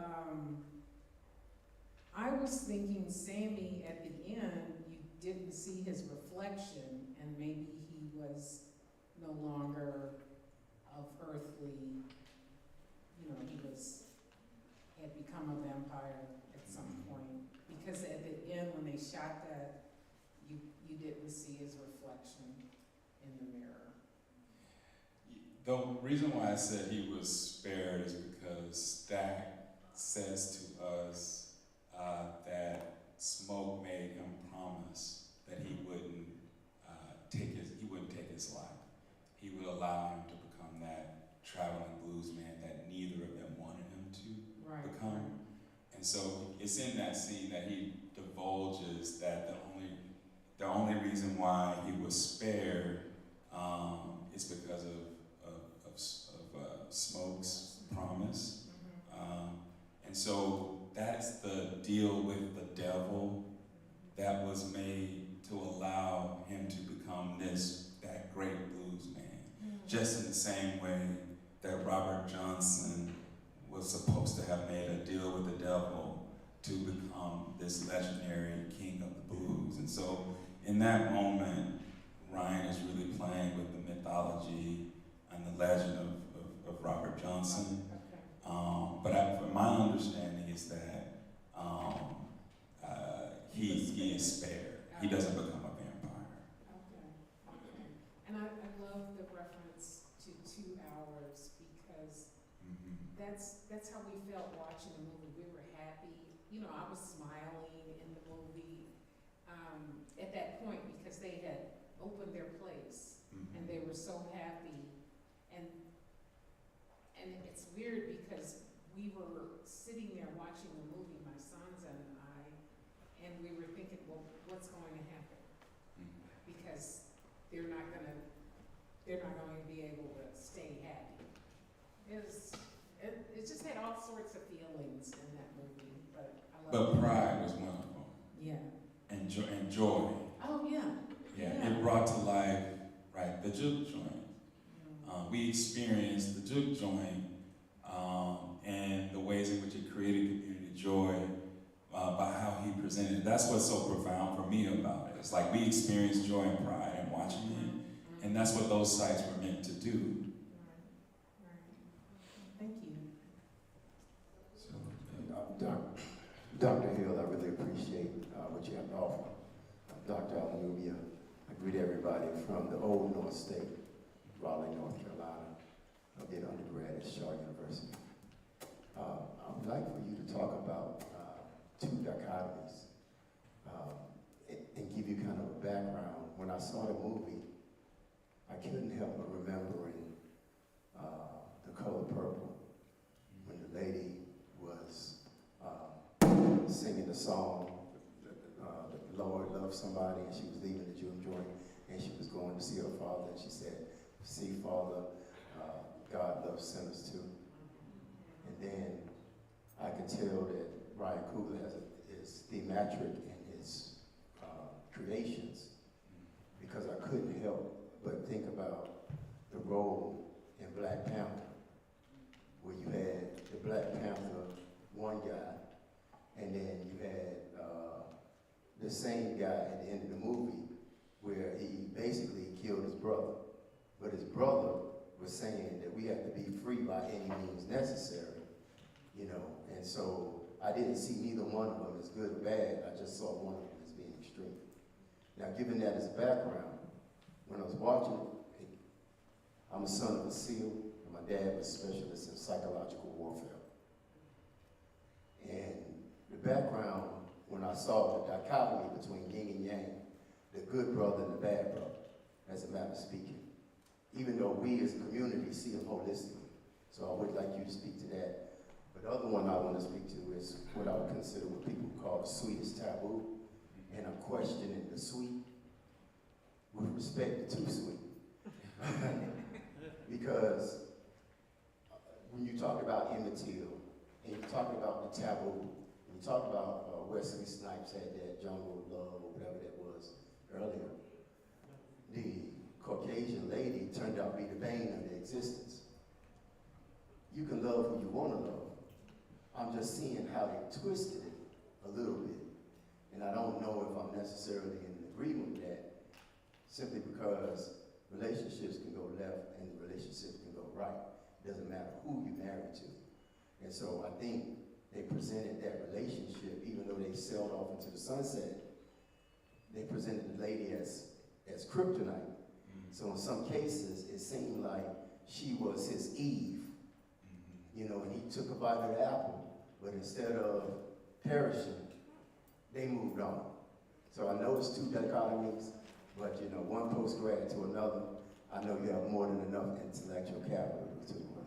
I was thinking Sammy at the end, you didn't see his reflection and maybe he was no longer of earthly, had become a vampire at some point. Because at the end when they shot that, you didn't see his reflection in the mirror. The reason why I said he was spared is because Stack says to us that Smoke made him promise that he wouldn't take his life. He would allow him to become that traveling blues man that neither of them wanted him to become. And so it's in that scene that he divulges that the only reason why he was spared is because of Smoke's promise. And so that's the deal with the devil that was made to allow him to become that great blues man. Just in the same way that Robert Johnson was supposed to have made a deal with the devil to become this legendary king of the blues. And so in that moment, Ryan is really playing with the mythology and the legend of Robert Johnson. But my understanding is that he is spared. He doesn't become a vampire. Okay. And I love the reference to 2 hours because that's how we felt watching the movie. We were happy. I was smiling in the movie at that point because they had opened their place and they were so happy. And it's weird because we were sitting there watching the movie, my sons and I, and we were thinking, well, what's going to happen? Because they're not going to be able to stay happy. It just had all sorts of feelings in that movie, but I love it. But pride was one of them. Yeah. And joy. Oh, yeah. Yeah, it brought to life, right, the juke joint. We experienced the juke joint and the ways in which it created community joy by how he presented it. That's what's so profound for me about it. It's like we experienced joy and pride in watching it, and that's what those sites were meant to do. Right. Thank you. So, Dr. Hill, I really appreciate what you have to offer. Dr. Alanubia, I greet everybody from the old North State, Raleigh, North Carolina. I did undergrad at Shaw University. I would like for you to talk about 2 dichotomies and give you kind of a background. When I saw the movie, I couldn't help but remembering The Color Purple, when the lady was singing the song, the Lord loved somebody, and she was leaving the juke joint, and she was going to see her father, and she said, "See, Father, God loves sinners too." And then I could tell that Ryan Coogler is thematic in his creations, because I couldn't help but think about the role in Black Panther, where you had the Black Panther, one guy, and then you had the same guy at the end of the movie where he basically killed his brother. But his brother was saying that we have to be free by any means necessary, and so I didn't see neither one of them as good or bad. I just saw one of them as being extreme. Now, given that as a background, when I was watching it, I'm a son of a SEAL, and my dad was a specialist in psychological warfare. And the background, when I saw the dichotomy between yin and yang, the good brother and the bad brother, as a matter of speaking, even though we as a community see them holistically. So I would like you to speak to that. But the other one I want to speak to is what I would consider what people call the sweetest taboo. And I'm questioning the sweet with respect to too sweet. Because when you talk about Emmett Till, and you talk about the taboo, and you talk about Wesley Snipes had that Jungle of Love or whatever that was earlier, the Caucasian lady turned out to be the bane of their existence. You can love who you want to love. I'm just seeing how they twisted it a little bit. And I don't know if I'm necessarily in agreement with that, simply because relationships can go left and relationships can go right. It doesn't matter who you marry to. And so I think they presented that relationship, even though they sailed off into the sunset, they presented the lady as kryptonite. So in some cases, it seemed like she was his Eve, you know, and he took a bite of the apple, but instead of perishing, they moved on. So I know it's two dichotomies, but you know, one postgrad to another, I know you have more than enough intellectual capital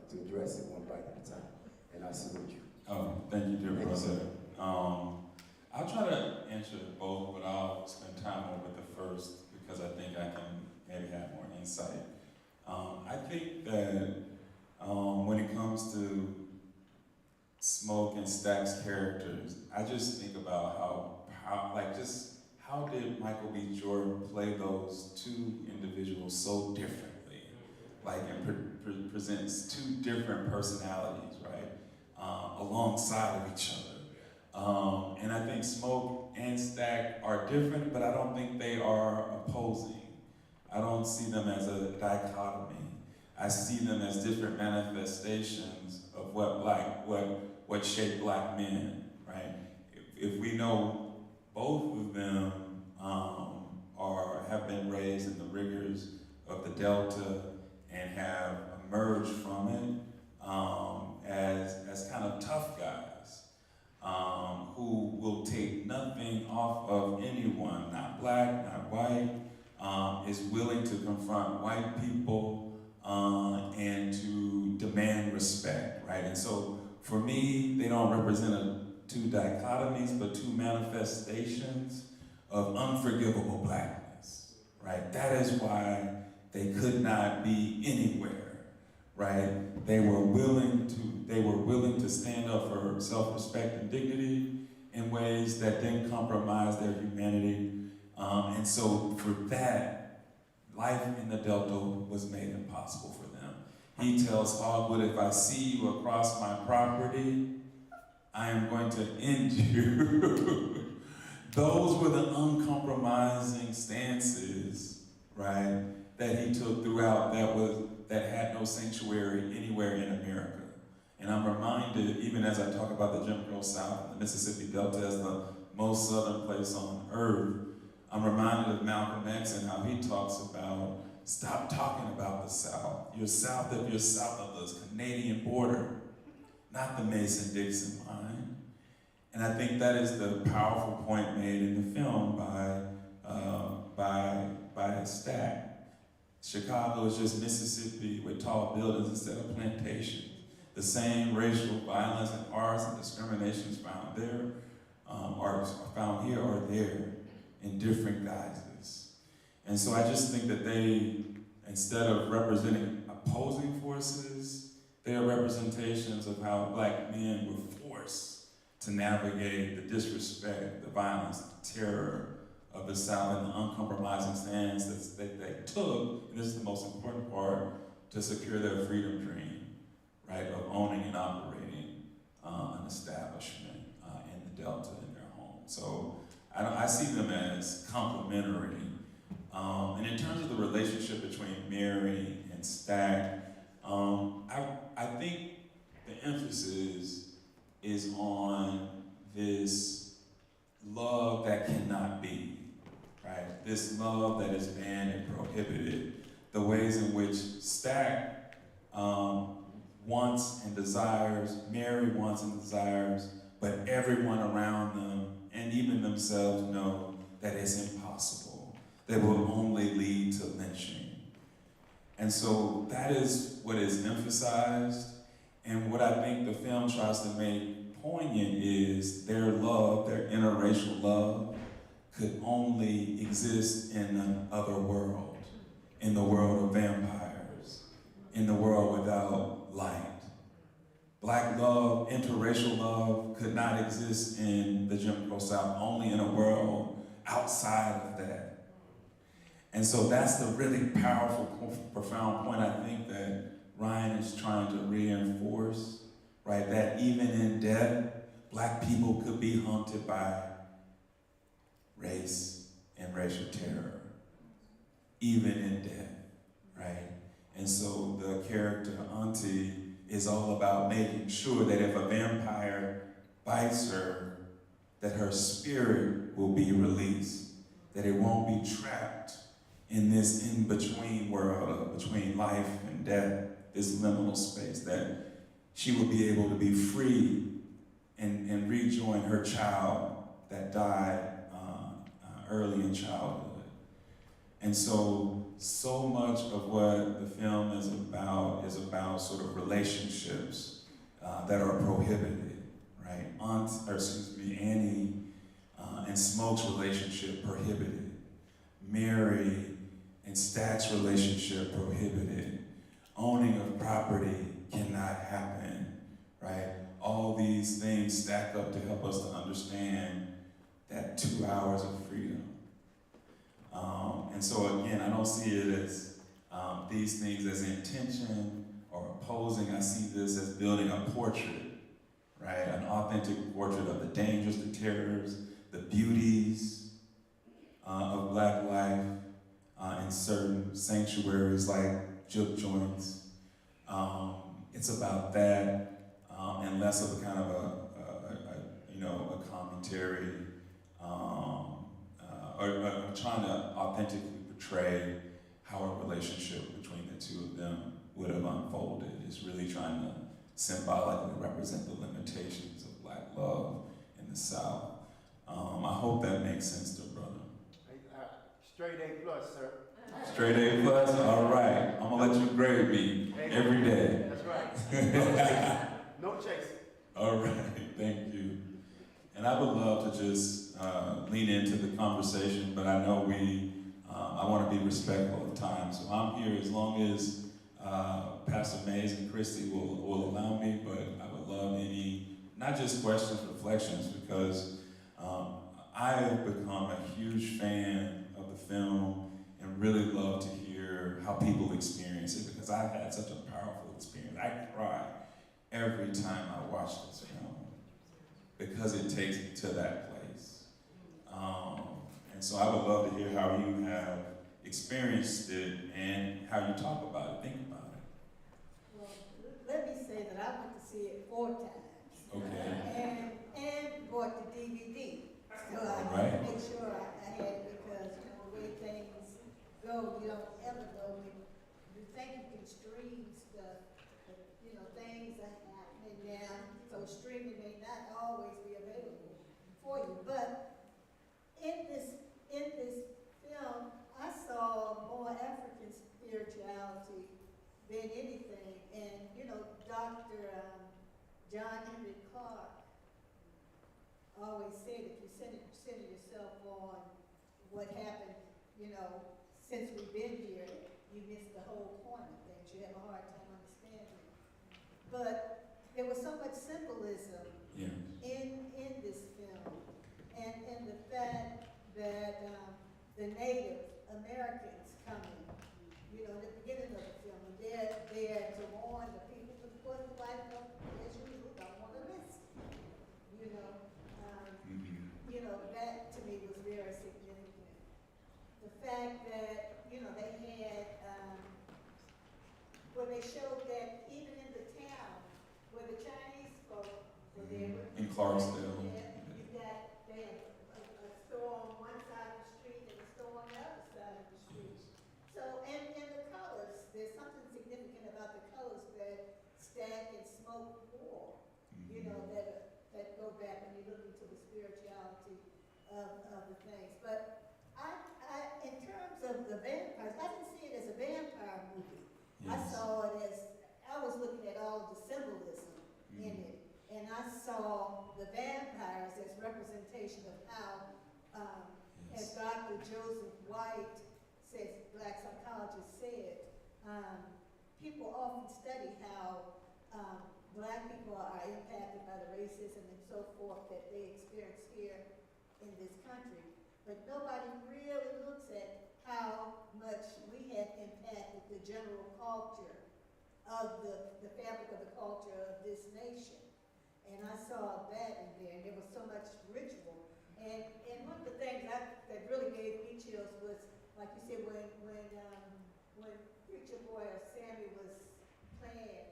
to address it one bite at a time. And I salute you. Oh, thank you, dear brother. I'll try to answer both, but I'll spend time more with the first because I think I can maybe have more insight. I think that when it comes to Smoke and Stack's characters, I just think about how did Michael B. Jordan play those two individuals so differently? Like, it presents two different personalities, right? Alongside of each other. And I think Smoke and Stack are different, but I don't think they are opposing. I don't see them as a dichotomy. I see them as different manifestations of what shaped black men, right? If we know both of them have been raised in the rigors of the Delta and have emerged from it as kind of tough guys who will take nothing off of anyone, not black, not white, is willing to confront white people and to demand respect, right? And so for me, they don't represent two dichotomies, but two manifestations of unforgivable blackness, right? That is why they could not be anywhere, right? They were willing to stand up for self-respect and dignity in ways that didn't compromise their humanity. And so for that, life in the Delta was made impossible for them. He tells Hogwood, if I see you across my property, I am going to end you. Those were the uncompromising stances, right, that he took throughout that had no sanctuary anywhere in America. And I'm reminded, even as I talk about the Jim Crow South and the Mississippi Delta as the most southern place on earth, I'm reminded of Malcolm X and how he talks about, stop talking about the South. You're south of the Canadian border, not the Mason-Dixon line. And I think that is the powerful point made in the film by Stack. Chicago is just Mississippi with tall buildings instead of plantations. The same racial violence and arts and discriminations found there, are found here or there in different guises. And so I just think that they, instead of representing opposing forces, they are representations of how black men were forced to navigate the disrespect, the violence, the terror of the South and the uncompromising stance that they took, and this is the most important part, to secure their freedom dream, right, of owning and operating an establishment in the Delta in their home. So I see them as complementary. And in terms of the relationship between Mary and Stack, I think the emphasis is on this love that cannot be, right? This love that is banned and prohibited. The ways in which Stack wants and desires, Mary wants and desires, but everyone around them and even themselves know that it's impossible. That will only lead to lynching. And so that is what is emphasized. And what I think the film tries to make poignant is their love, their interracial love, could only exist in another world, in the world of vampires, in the world without light. Black love, interracial love, could not exist in the Jim Crow South, only in a world outside of that. And so that's the really powerful, profound point I think that Ryan is trying to reinforce, right? That even in death, Black people could be haunted by race and racial terror, even in death, right? And so the character Auntie is all about making sure that if a vampire bites her, that her spirit will be released, that it won't be trapped in this in-between world, between life and death, this liminal space, that she will be able to be free and rejoin her child that died early in childhood. And so much of what the film is about sort of relationships that are prohibited, right? Annie and Smoke's relationship prohibited. Mary and Stack's relationship prohibited. Owning of property cannot happen, right? All these things stack up to help us to understand that 2 hours of freedom. And so again, I don't see it as these things as intention or opposing. I see this as building a portrait, right? An authentic portrait of the dangers, the terrors, the beauties of Black life in certain sanctuaries like juke joints. It's about that and less of a kind of a commentary or trying to authentically portray how a relationship between the two of them would have unfolded. It's really trying to symbolically represent the limitations of Black love in the South. I hope that makes sense to brother. Straight A plus, sir. Straight A plus? All right. I'm gonna let you grade me every day. That's right. No chasing. All right, thank you. And I would love to just lean into the conversation, but I know I want to be respectful of time, so I'm here as long as Pastor Mays and Christy will allow me, but I would love any, not just questions, reflections, because I have become a huge fan of the film and really love to hear how people experience it, because I've had such a powerful experience. I cry every time I watch this film because it takes me to that place. And so I would love to hear how you have experienced it and how you talk about it, think about it. Well, let me say that I went to see it 4 times. Okay. And bought the DVD. So I Right. had to make sure I had it, because the way things go, you don't ever know when you think you can stream stuff, but things are happening now, so streaming may not always be available for you. But in this film, I saw more African spirituality than anything. And Dr. John Henry Clark always said, if you center yourself on what happened, since we've been here, you miss the whole point of things. You have a hard time understanding. But there was so much symbolism in this film, and the fact that the Native Americans coming, at the beginning of the film, they're there to warn the people, but of course the white folks, as usual, don't want to listen. That to me was very significant. The fact that they had where they showed that even in the town where the Chinese folk were there. In Clarksdale. They had a store on one side of the street and a store on the other side of the street. So, and the colors, there's something significant about the colors that Stack and Smoke wore, that go back when you look into the spirituality of the things. But in terms of the vampires, I didn't see it as a vampire movie. Yes. I saw it as, I was looking at all of the symbolism in it. And I saw the vampires as representation of how, as Dr. Joseph White says, black psychologist said, people often study how black people are impacted by the racism and so forth that they experience here in this country. But nobody really looks at how much we have impacted the general culture of the fabric of the culture of this nation. And I saw that in there, and there was so much ritual. And one of the things that really gave me chills was, like you said, when Preacher Boy or Sammy was playing,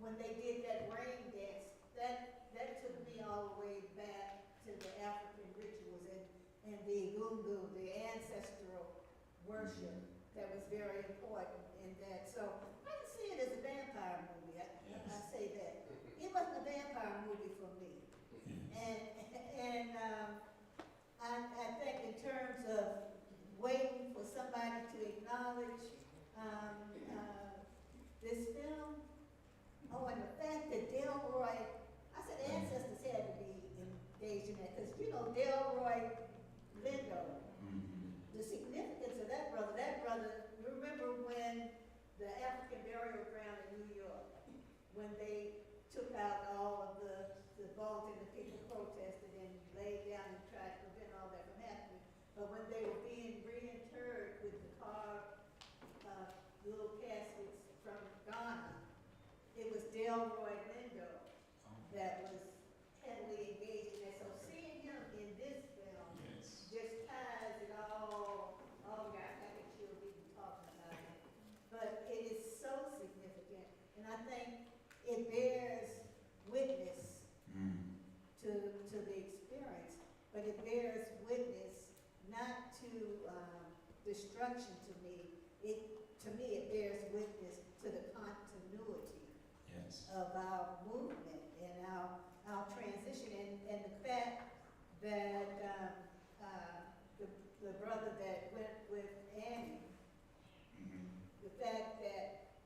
when they did that rain dance, that took me all the way back to the African rituals and the gungu, the ancestral worship that was very important in that. So I didn't see it as a vampire movie. I say that. It wasn't a vampire movie for me. And I think in terms of waiting for somebody to acknowledge this film, and the fact that Delroy, I said ancestors had to be engaged in that, because Delroy Lindo, the significance of that brother, remember when the African burial ground in New York, when they took out all of the bones and the people protested and laid down and tried to prevent all that from happening. But when they were being reinterred with the carved little caskets from Ghana, it was Delroy Lindo that was heavily engaged in that. So seeing him in this film just ties it all. Oh God, I think she'll be talking about it. But it is so significant, and I think it bears witness to the experience, but it bears witness not to destruction to me. To me, it bears witness to the continuity of our movement and our transition, and the fact that the brother that went with Annie, the fact that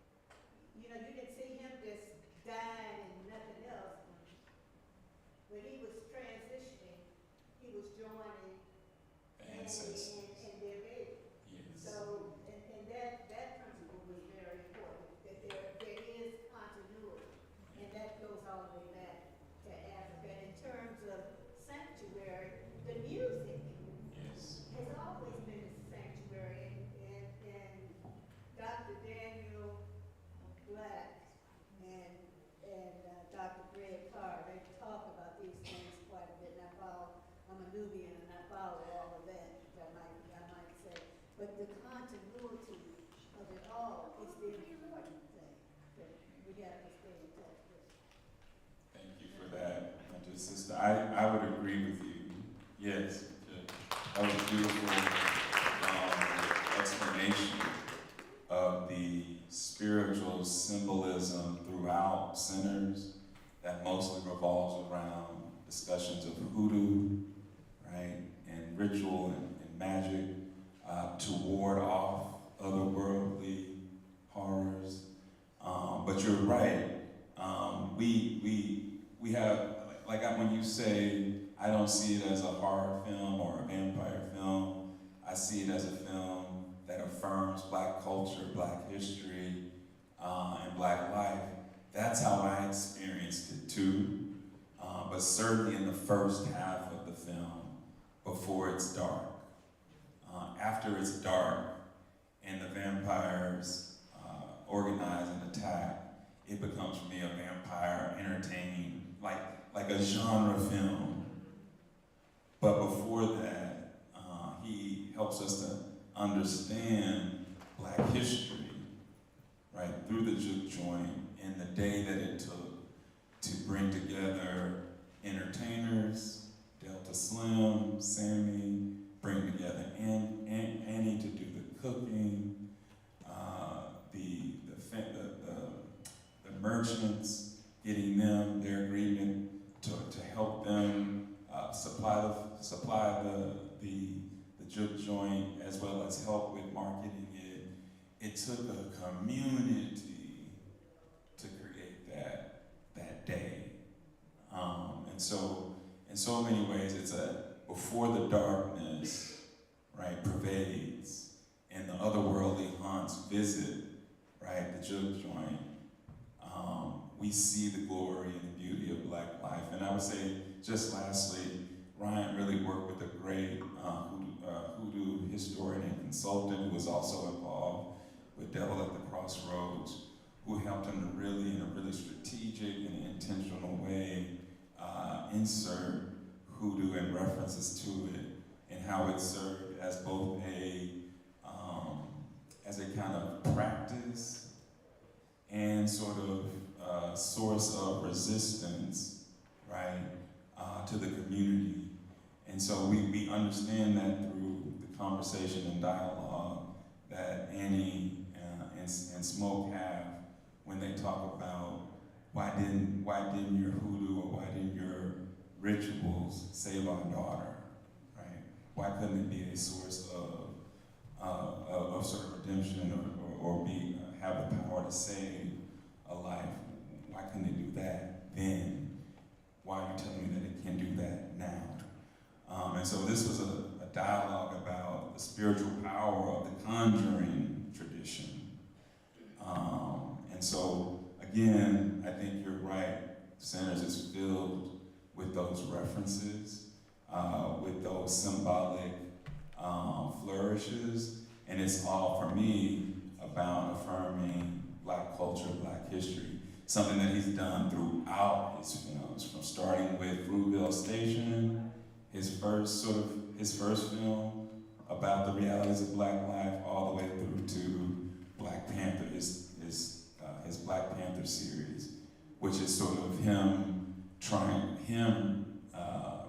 you didn't see him just dying and nothing else. When he was transitioning, he was joining ancestors and their baby. So, and that principle was very important, that there is continuity, and that goes all the way back to Africa. And in terms of sanctuary, the music has always been a sanctuary, and Dr. Daniel Black and Dr. Greg Carr, they talk about these things quite a bit. And I'm a Nubian and I follow all of that, I might say. But the continuity of it all is the important thing that we have to stay in touch with. Thank you for that, my dear sister. I would agree with you. Yes, that was a beautiful explanation of the spiritual symbolism throughout centers that mostly revolves around discussions of hoodoo, right, and ritual and magic to ward off otherworldly horrors. But you're right. We have, like when you say, I don't see it as a horror film or a vampire film, I see it as a film that affirms Black culture, Black history, and Black life. That's how I experienced it too. But certainly in the first half of the film, before it's dark. After it's dark and the vampires organize an attack, it becomes for me a vampire entertaining, like a genre film. But before that, he helps us to understand Black history, right, through the juke joint and the day that it took to bring together entertainers, Delta Slim, Sammy, bring together Annie to do the cooking, the merchants, getting them their agreement to help them supply the juke joint, as well as help with marketing it. It took a community to create that day. so many ways, it's a before the darkness, right, pervades, and the otherworldly haunts visit, right, the juke joint. We see the glory and the beauty of Black life. And I would say, just lastly, Ryan really worked with a great hoodoo historian and consultant who was also involved with Devil at the Crossroads, who helped him to really, in a really strategic and intentional way, insert hoodoo and references to it, and how it served as both as a kind of practice and sort of source of resistance, right, to the community. And so we understand that through the conversation and dialogue that Annie and Smoke have when they talk about why didn't your hoodoo or why didn't your rituals save our daughter, right? Why couldn't it be a source of sort of redemption or have the power to save a life? Why couldn't it do that then? Why are you telling me that it can do that now? And so this was a dialogue about the spiritual power of the conjuring tradition. And so, again, I think you're right. Centers is filled with those references, with those symbolic flourishes, and it's all, for me, about affirming Black culture, Black history, something that he's done throughout his films, from starting with Fruitvale Station, his first film about the realities of Black life, all the way through to Black Panther, his Black Panther series, which is sort of him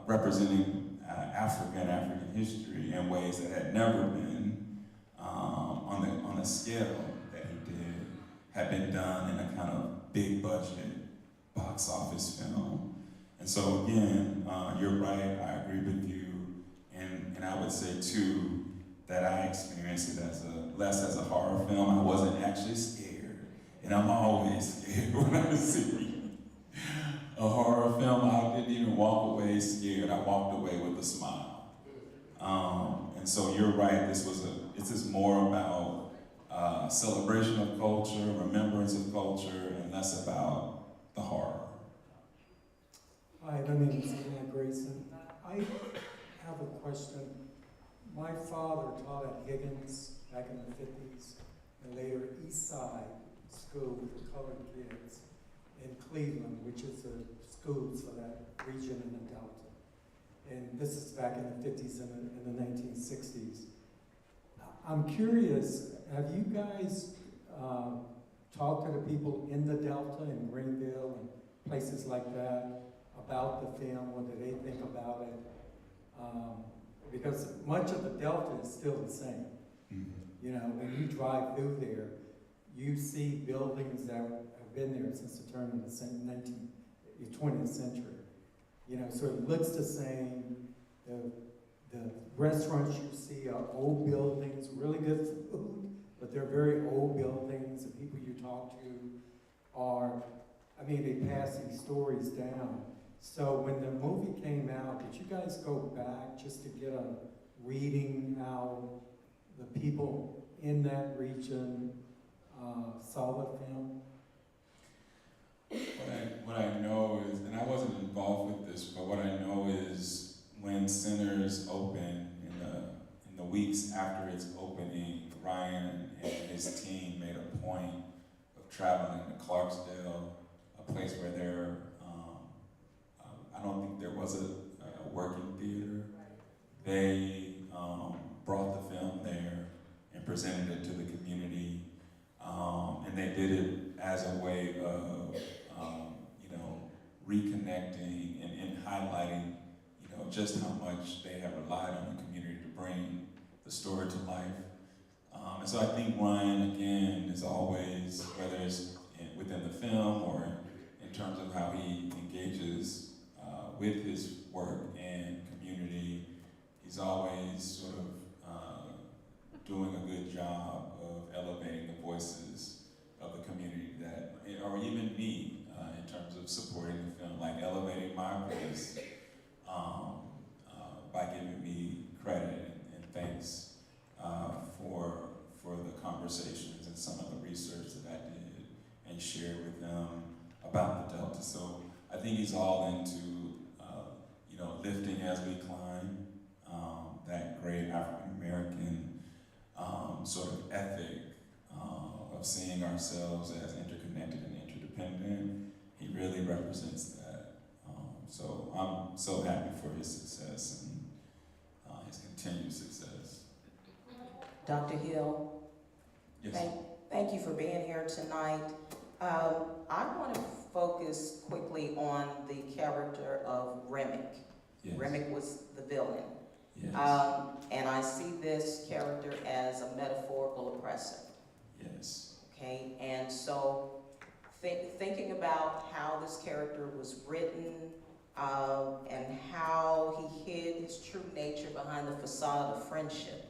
representing African history in ways that had never been on a scale that he did, had been done in a kind of big budget box office film. And so again, you're right, I agree with you, and I would say too that I experienced it less as a horror film. I wasn't actually scared, and I'm always scared when I see a horror film. I didn't even walk away scared. I walked away with a smile. And so you're right. This is more about celebration of culture, remembrance of culture, and less about the horror. Hi, my name is Ian Grayson. I have a question. My father taught at Higgins back in the 50s, and later East Side School for colored kids in Cleveland, which is the schools for that region in the Delta. And this is back in the 50s and in the 1960s. I'm curious, have you guys talked to the people in the Delta, in Greenville, and places like that, about the film? What do they think about it? Because much of the Delta is still the same. Mm-hmm. You know, when you drive through there, you see buildings that have been there since the turn of the 20th century. You know, so it looks the same. The restaurants you see are old buildings, really good food, but they're very old buildings. The people you talk to they pass these stories down. So when the movie came out, did you guys go back just to get a reading how the people in that region saw the film? What I know is, and I wasn't involved with this, but what I know is when Centers opened, in the weeks after its opening, Ryan and his team made a point of traveling to Clarksdale, a place where I don't think there was a working theater. They brought the film there and presented it to the community, and they did it as a way of reconnecting and highlighting just how much they have relied on the community to bring the story to life. And so I think Ryan, again, is always, whether it's within the film or in terms of how he engages with his work and community, he's always sort of doing a good job of elevating the voices of the community or even me, in terms of supporting the film, like elevating my voice shared with him about the Delta. So I think he's all into, lifting as we climb, that great African-American sort of ethic of seeing ourselves as interconnected and interdependent. He really represents that. So I'm so happy for his success and his continued success. Dr. Hill, Yes. thank you for being here tonight. I want to focus quickly on the character of Remick. Yes. Remick was the villain. Yes. And I see this character as a metaphorical oppressor. Yes. Okay, and so thinking about how this character was written and how he hid his true nature behind the facade of friendship,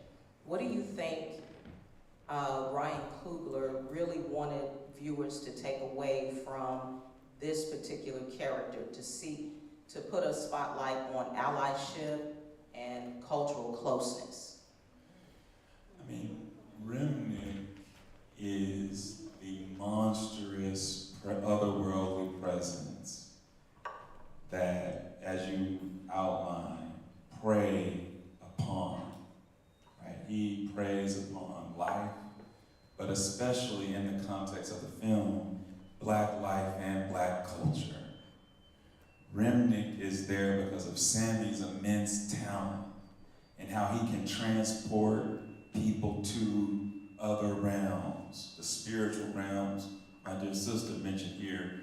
what do you think Ryan Coogler really wanted viewers to take away from this particular character, to put a spotlight on allyship and cultural closeness? I mean, Remnick is the monstrous, otherworldly presence that, as you outline, prey upon, right? He preys upon life, but especially in the context of the film, Black life and Black culture. Remnick is there because of Sammy's immense talent and how he can transport people to other realms, the spiritual realms. My dear sister mentioned here,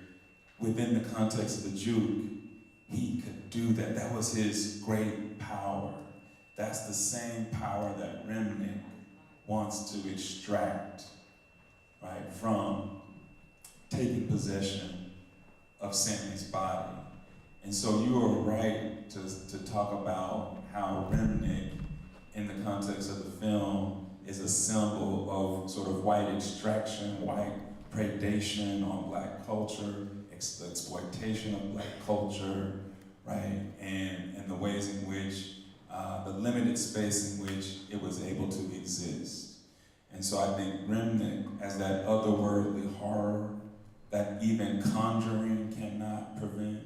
within the context of the juke, he could do that. That was his great power. That's the same power that Remnick wants to extract, right, from taking possession of Sammy's body. And so you are right to talk about how Remnick, in the context of the film, is a symbol of sort of white extraction, white predation on Black culture, exploitation of Black culture, right? And the ways in which, the limited space in which it was able to exist. And so I think Remnick, as that otherworldly horror that even Conjuring cannot prevent,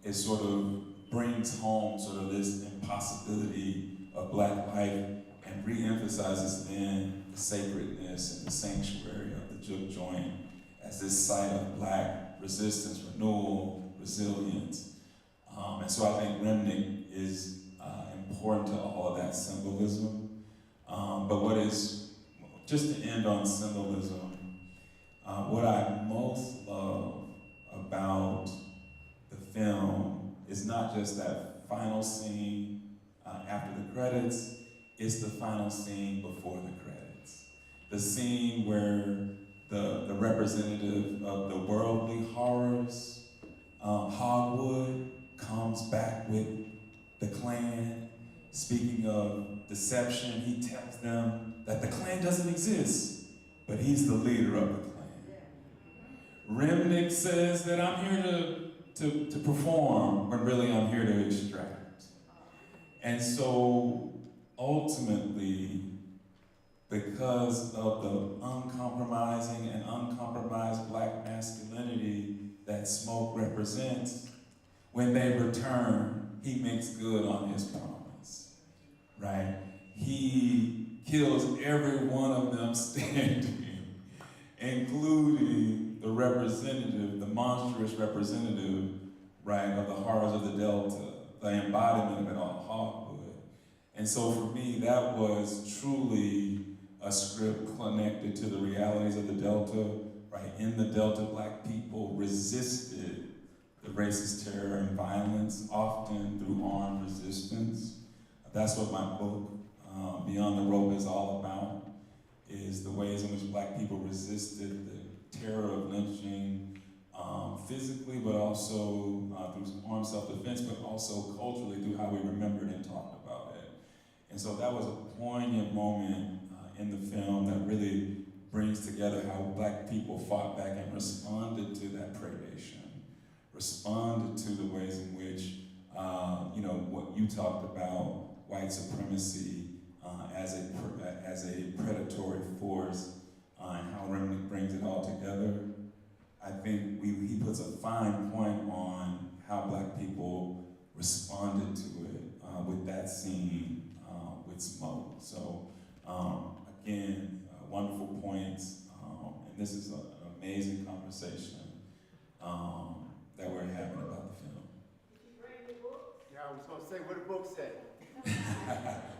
it sort of brings home sort of this impossibility of Black life and re-emphasizes then the sacredness and the sanctuary of the juke joint as this site of Black resistance, renewal, resilience. And so I think Remnick is important to all of that symbolism. But what is, just to end on symbolism, what I most love about the film is not just that final scene after the credits, it's the final scene before the credits. The scene where the representative of the worldly horrors, Hogwood, comes back with the Klan. Speaking of deception, he tells them that the Klan doesn't exist, but he's the leader of the Klan. Remnick says that I'm here to perform, when really I'm here to extract. And so ultimately, because of the uncompromising and uncompromised Black masculinity that Smoke represents, when they return, he makes good on his promise, right? He kills every one of them standing, including the representative, the monstrous representative, right, of the horrors of the Delta, the embodiment of it all, Hogwood. And so for me, that was truly a script connected to the realities of the Delta, right? In the Delta, Black people resisted the racist terror and violence, often through armed resistance. That's what my book, Beyond the Rope, is all about, is the ways in which Black people resisted the terror of lynching, physically, but also through armed self-defense, but also culturally through how we remembered and talked about it. And so that was a poignant moment in the film that really brings together how Black people fought back and responded to that predation, responded to the ways in which, what you talked about, white supremacy as a predatory force and how Remnant brings it all together. I think he puts a fine point on how Black people responded to it with that scene with Smoke. So again, wonderful points, and this is an amazing conversation that we're having about the film. Did you bring the book? Yeah, I was gonna say, what the book say?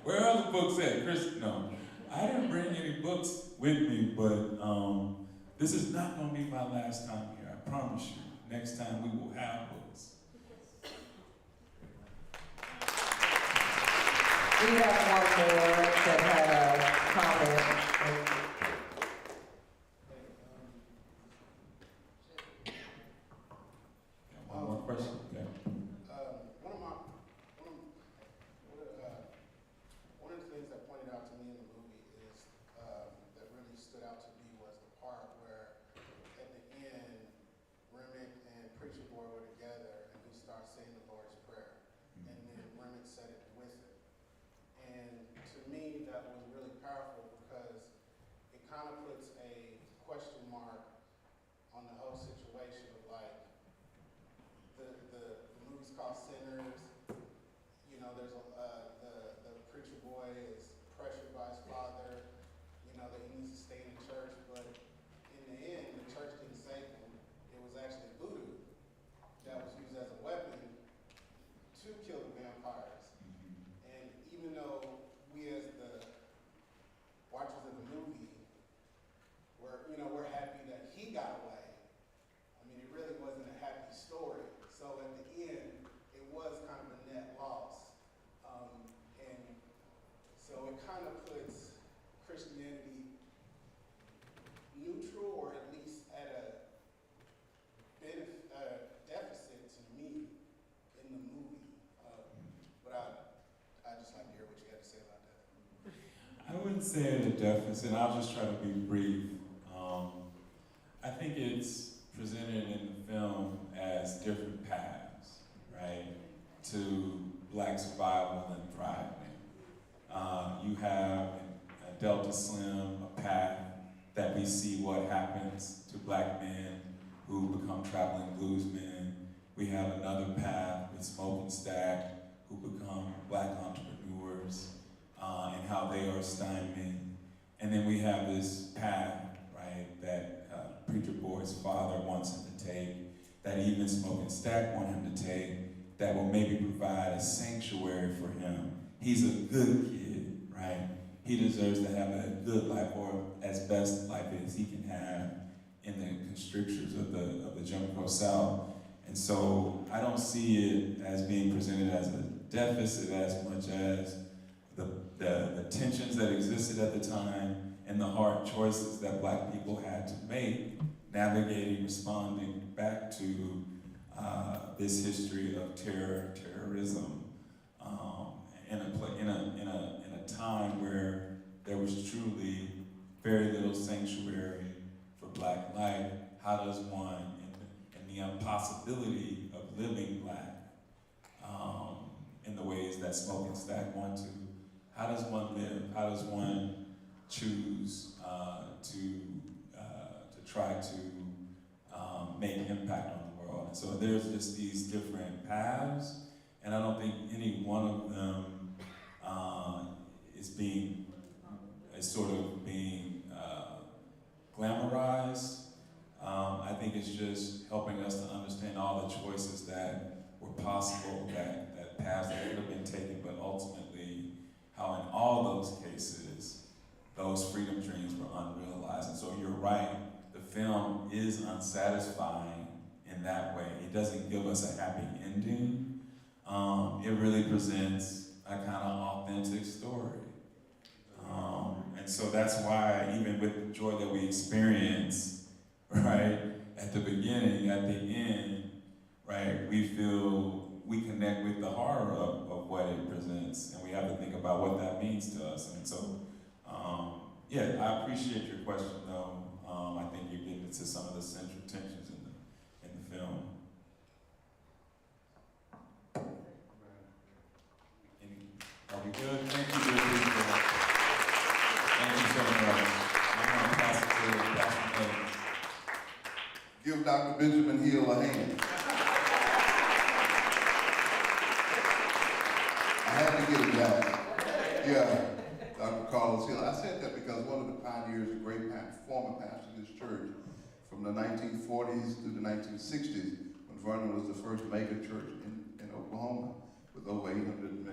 Where are the books at, Chris? No, I didn't bring any books with me, but this is not going to be my last time here. I promise you. Next time we will have books. We have one more that had a comment. One more question? Okay. One of the things that pointed out to me in the movie is that really stood out to me was the part where at the end, Remick and Preacher Boy were together and he starts saying the Lord's Prayer, and then Remick said it with him. And to me, that was really powerful because it kind of puts a question mark on the whole situation of like the movie's called Sinners. You know, there's the preacher boy is pressured by his father, you know, that he needs to stay in the church, but in the end, the church didn't save him. It was actually voodoo that was used as a weapon to kill the vampires. And even though we as the watchers of the movie we're happy that he got away, I mean, it really wasn't a happy story. So at the end, it was kind of a net loss. And so it kind of puts Christianity neutral, or at least at a deficit to me in the movie. But I just like to hear what you got to say about that. I wouldn't say at a deficit. I'll just try to be brief. I think it's presented in the film as different paths, right, to Black survival and thriving. You have in Delta Slim a path that we see what happens to Black men who become traveling bluesmen. We have another path with Smoke and Stack who become Black entrepreneurs and how they are stymied. And then we have this path, right, that Preacher Boy's father wants him to take, that even Smoke and Stack want him to take, that will maybe provide a sanctuary for him. He's a good kid, right? He deserves to have a good life, or as best life as he can have in the strictures of the Jim Crow South. And so I don't see it as being presented as a deficit as much as the tensions that existed at the time and the hard choices that Black people had to make, navigating, responding back to this history of terrorism, in a time where there was truly very little sanctuary for Black life. How does one, in the impossibility of living Black in the ways that Smoke and Stack want to, how does one live? How does one choose to try to make an impact on the world? And so there's just these different paths, and I don't think any one of them is sort of being glamorized. I think it's just helping us to understand all the choices that were possible, that paths that could have been taken, but ultimately how in all those cases, those freedom dreams were unrealized. And so you're right, the film is unsatisfying in that way. It doesn't give us a happy ending. It really presents a kind of authentic story. And so that's why even with the joy that we experience, right, at the beginning, at the end, right, we connect with the horror of what it presents, and we have to think about what that means to us. And so, yeah, I appreciate your question, though. I think you're getting into some of the central tensions in the film. Are we good? Thank you, dear people. Thank you so much. I'm going to pass it to Give Dr. Benjamin Hill a hand. I had to get it back. Yeah, Dr. Karlos Hill. I said that because one of the pioneers, a great former pastor of this church, from the 1940s through the 1960s, when Vernon was the first mega church in Oklahoma, with over 800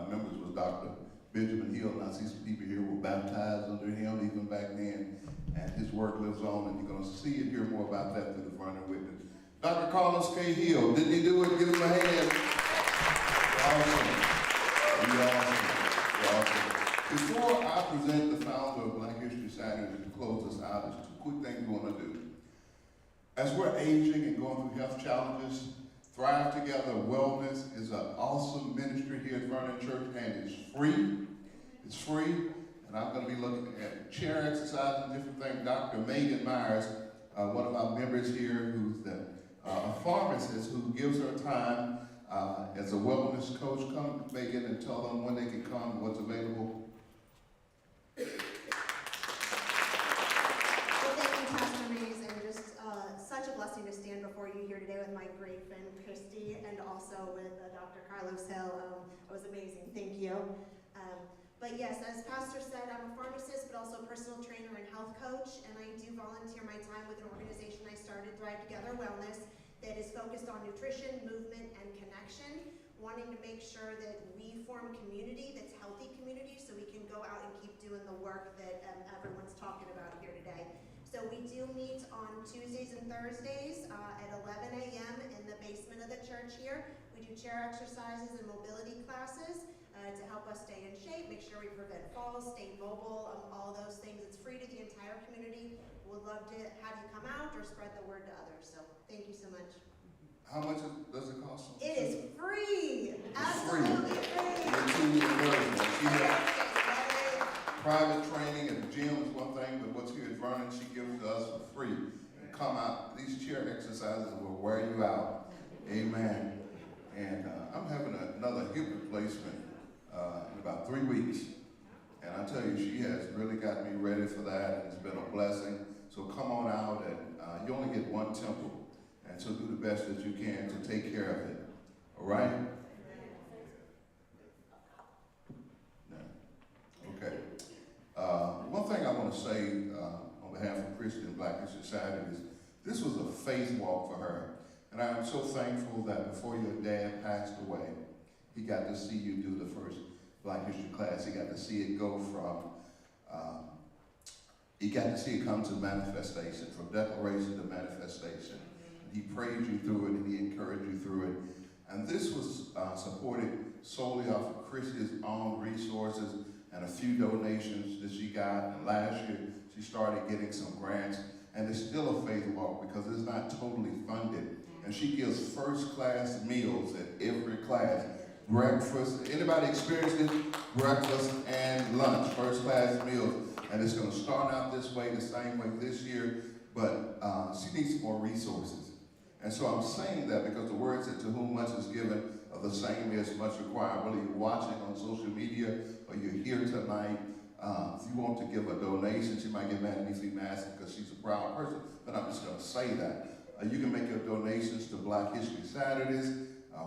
members, was Dr. Benjamin Hill. And I see some people here who were baptized under him even back then, and his work lives on, and you're going to see and hear more about that through the Vernon Witness. Dr. Karlos K. Hill, didn't he do it? Give him a hand. Awesome. Before I present the founder of Black History Saturday to close us out, there's 2 quick things we want to do. As we're aging and going through health challenges, Thrive Together Wellness is an awesome ministry here at Vernon Church, and it's free. It's free, and I'm going to be looking at chair exercises and different things. Dr. Megan Myers, one of our members here, who's a pharmacist who gives her time as a wellness coach. Come, Megan, and tell them when they can come, what's available. Well, thank you, Pastor Mays, and just such a blessing to stand before you here today with my great friend Christy, and also with Dr. Karlos Hill. It was amazing. Thank you. But yes, as Pastor said, I'm a pharmacist, but also a personal trainer and health coach, and I do volunteer my time with an organization I started, Thrive Together Wellness, that is focused on nutrition, movement, and connection, wanting to make sure that we form community that's healthy community so we can go out and keep doing the work that everyone's talking about here today. So we do meet on Tuesdays and Thursdays at 11 a.m. in the basement of the church here. We do chair exercises and mobility classes to help us stay in shape, make sure we prevent falls, stay mobile, all those things. It's free to the entire community. We'd love to have you come out or spread the word to others. So thank you so much. How much does it cost? It is free. It's Absolutely free. Private training at the gym is one thing, but what's here at Vernon, she gives to us for free. And come out, these chair exercises will wear you out. Amen. And I'm having another hip replacement in about 3 weeks. And I tell you, she has really got me ready for that. It's been a blessing. So come on out, and you only get one temple. And so do the best that you can to take care of it. All right? No. Okay. One thing I want to say on behalf of Christian Black History Saturday is this was a faith walk for her. And I am so thankful that before your dad passed away, he got to see you do the first Black History class. He got to see it go from, he got to see it come to manifestation, from declaration to manifestation. He prayed you through it, and he encouraged you through it. And this was supported solely off of Christy's own resources and a few donations that she got. And last year, she started getting some grants. And it's still a faith walk because it's not totally funded. And she gives first-class meals at every class. Breakfast, anybody experienced it? Breakfast and lunch, first-class meals. And it's going to start out this way, the same way this year, but she needs more resources. And so I'm saying that because the word said, to whom much is given, of the same is much required. Whether you're watching on social media or you're here tonight, if you want to give a donation, she might get mad at me if I'm asking because she's a proud person, but I'm just going to say that. You can make your donations to Black History Saturdays.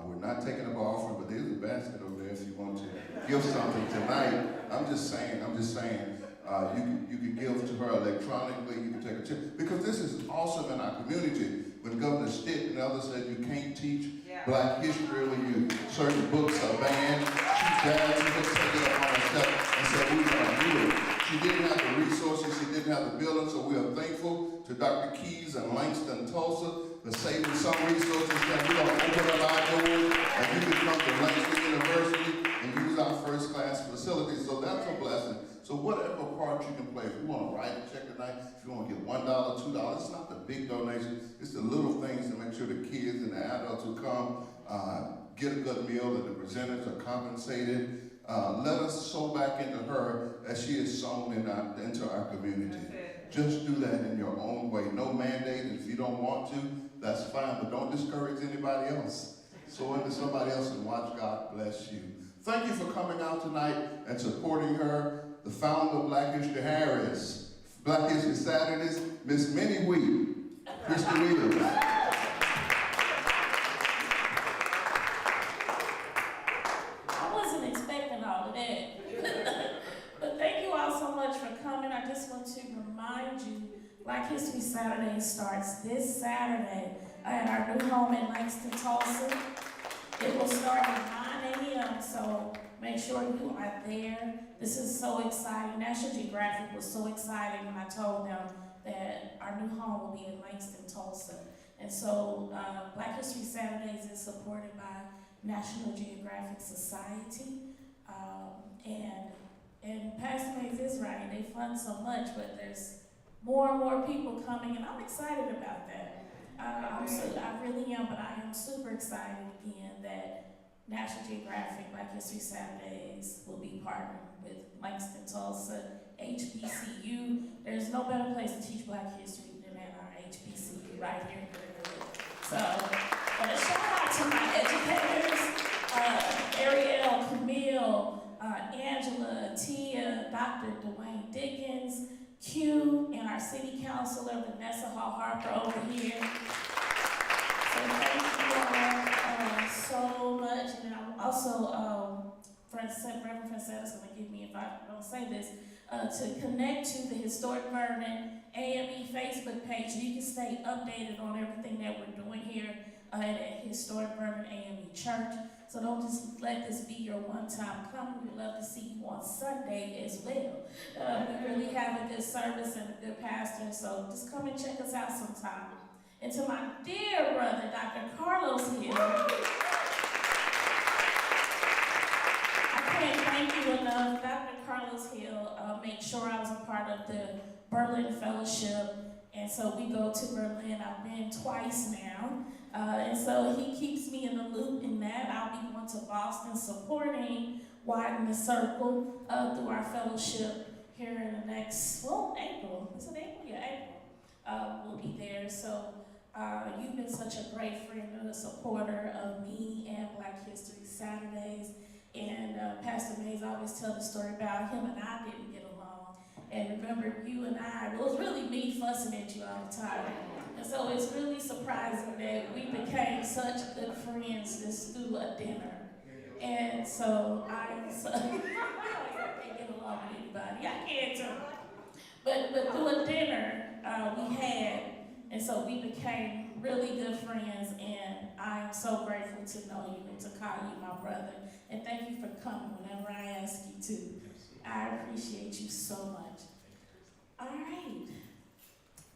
We're not taking up an offering, but there's a basket over there if you want to give something tonight. I'm just saying. You can give to her electronically, you can take a check. Because this is awesome in our community. When Governor Stitt and others said you can't teach Black history when certain books are banned, she just took it upon herself and said, we're going to do it. She didn't have the resources, she didn't have the building, so we are thankful to Dr. Keys and Langston Tulsa for saving some resources that we're going to open up our doors and you can come to Langston University and use our first class facilities. So that's a blessing. So whatever part you can play, if you want to write a check tonight, if you want to get $1, $2, it's not the big donation, it's the little things to make sure the kids and the adults who come get a good meal, that the presenters are compensated. Let us sow back into her as she is sown into our community. Just do that in your own way. No mandate. If you don't want to, that's fine, but don't discourage anybody else. Sow into somebody else and watch God bless you. Thank you for coming out tonight and supporting her. The founder of Black History Saturdays, Miss Minnie Wee. Christy Williams. I wasn't expecting all of that. But thank you all so much for coming. I just want to remind you, Black History Saturday starts this Saturday at our new home in Langston, Tulsa. It will start at 9 a.m., so make sure you are there. This is so exciting. National Geographic was so excited when I told them that our new home will be in Langston, Tulsa. And so Black History Saturdays is supported by National Geographic Society. And Pastor Mays is right, they fund so much, but there's more and more people coming, and I'm excited about that. I really am, but I am super excited again that National Geographic Black History Saturdays will be partnering with Langston, Tulsa, HBCU. There's no better place to teach Black history than at our HBCU right here in Greenwood. So, but a shout out to my educators, Ariel, Camille, Angela, Tia, Dr. Dwayne Dickens, Q, and our city councilor, Vanessa Hall Harper over here. So thank you all so much. And I'm also, Reverend Francetta is going to give me, if I don't say this, to connect to the Historic Vernon AME Facebook page so you can stay updated on everything that we're doing here at Historic Vernon AME Church. So don't just let this be your one-time coming. We'd love to see you on Sunday as well. We really have a good service and a good pastor, so just come and check us out sometime. And to my dear brother, Dr. Karlos Hill, I can't thank you enough. Dr. Karlos Hill made sure I was a part of the Berlin Fellowship, and so we go to Berlin. I've been twice now. And so he keeps me in the loop in that. I'll be going to Boston supporting Widen the Circle through our fellowship here in the next, April. Is it April? Yeah, April. We'll be there. So you've been such a great friend and a supporter of me and Black History Saturdays. And Pastor Mays always tell the story about him and I didn't get along. And remember, you and I, it was really me fussing at you all the time. And so it's really surprising that we became such good friends just through a dinner. And so I can't get along with anybody. I can't too. But through a dinner we had, and so we became really good friends, and I am so grateful to know you and to call you my brother. And thank you for coming whenever I ask you to. I appreciate you so much. All right.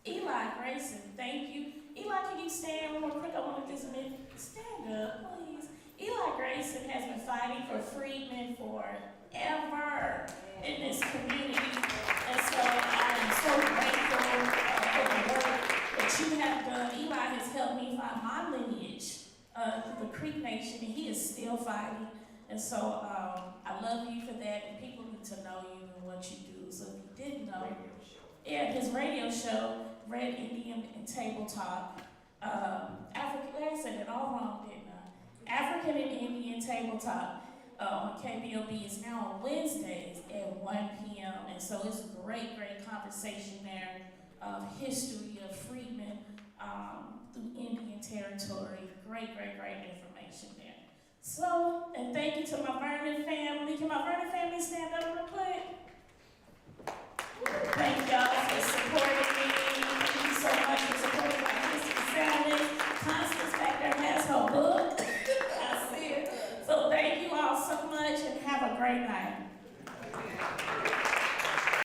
Eli Grayson, thank you. Eli, can you stand real quick? I want to just stand up, please. Eli Grayson has been fighting for freedmen forever in this community. And so I am so grateful for the work that you have done. Eli has helped me find my lineage through the Creek Nation, and he is still fighting. And so I love you for that, and people need to know you and what you do. So if you didn't know, his radio show, Red Indian and Table Talk, I said it all wrong, didn't I? African and Indian Table Talk on KBOB is now on Wednesdays at 1 p.m. And so it's a great conversation there of history of freedmen through Indian territory. Great information there. So, and thank you to my Vernon family. Can my Vernon family stand up real quick? Thank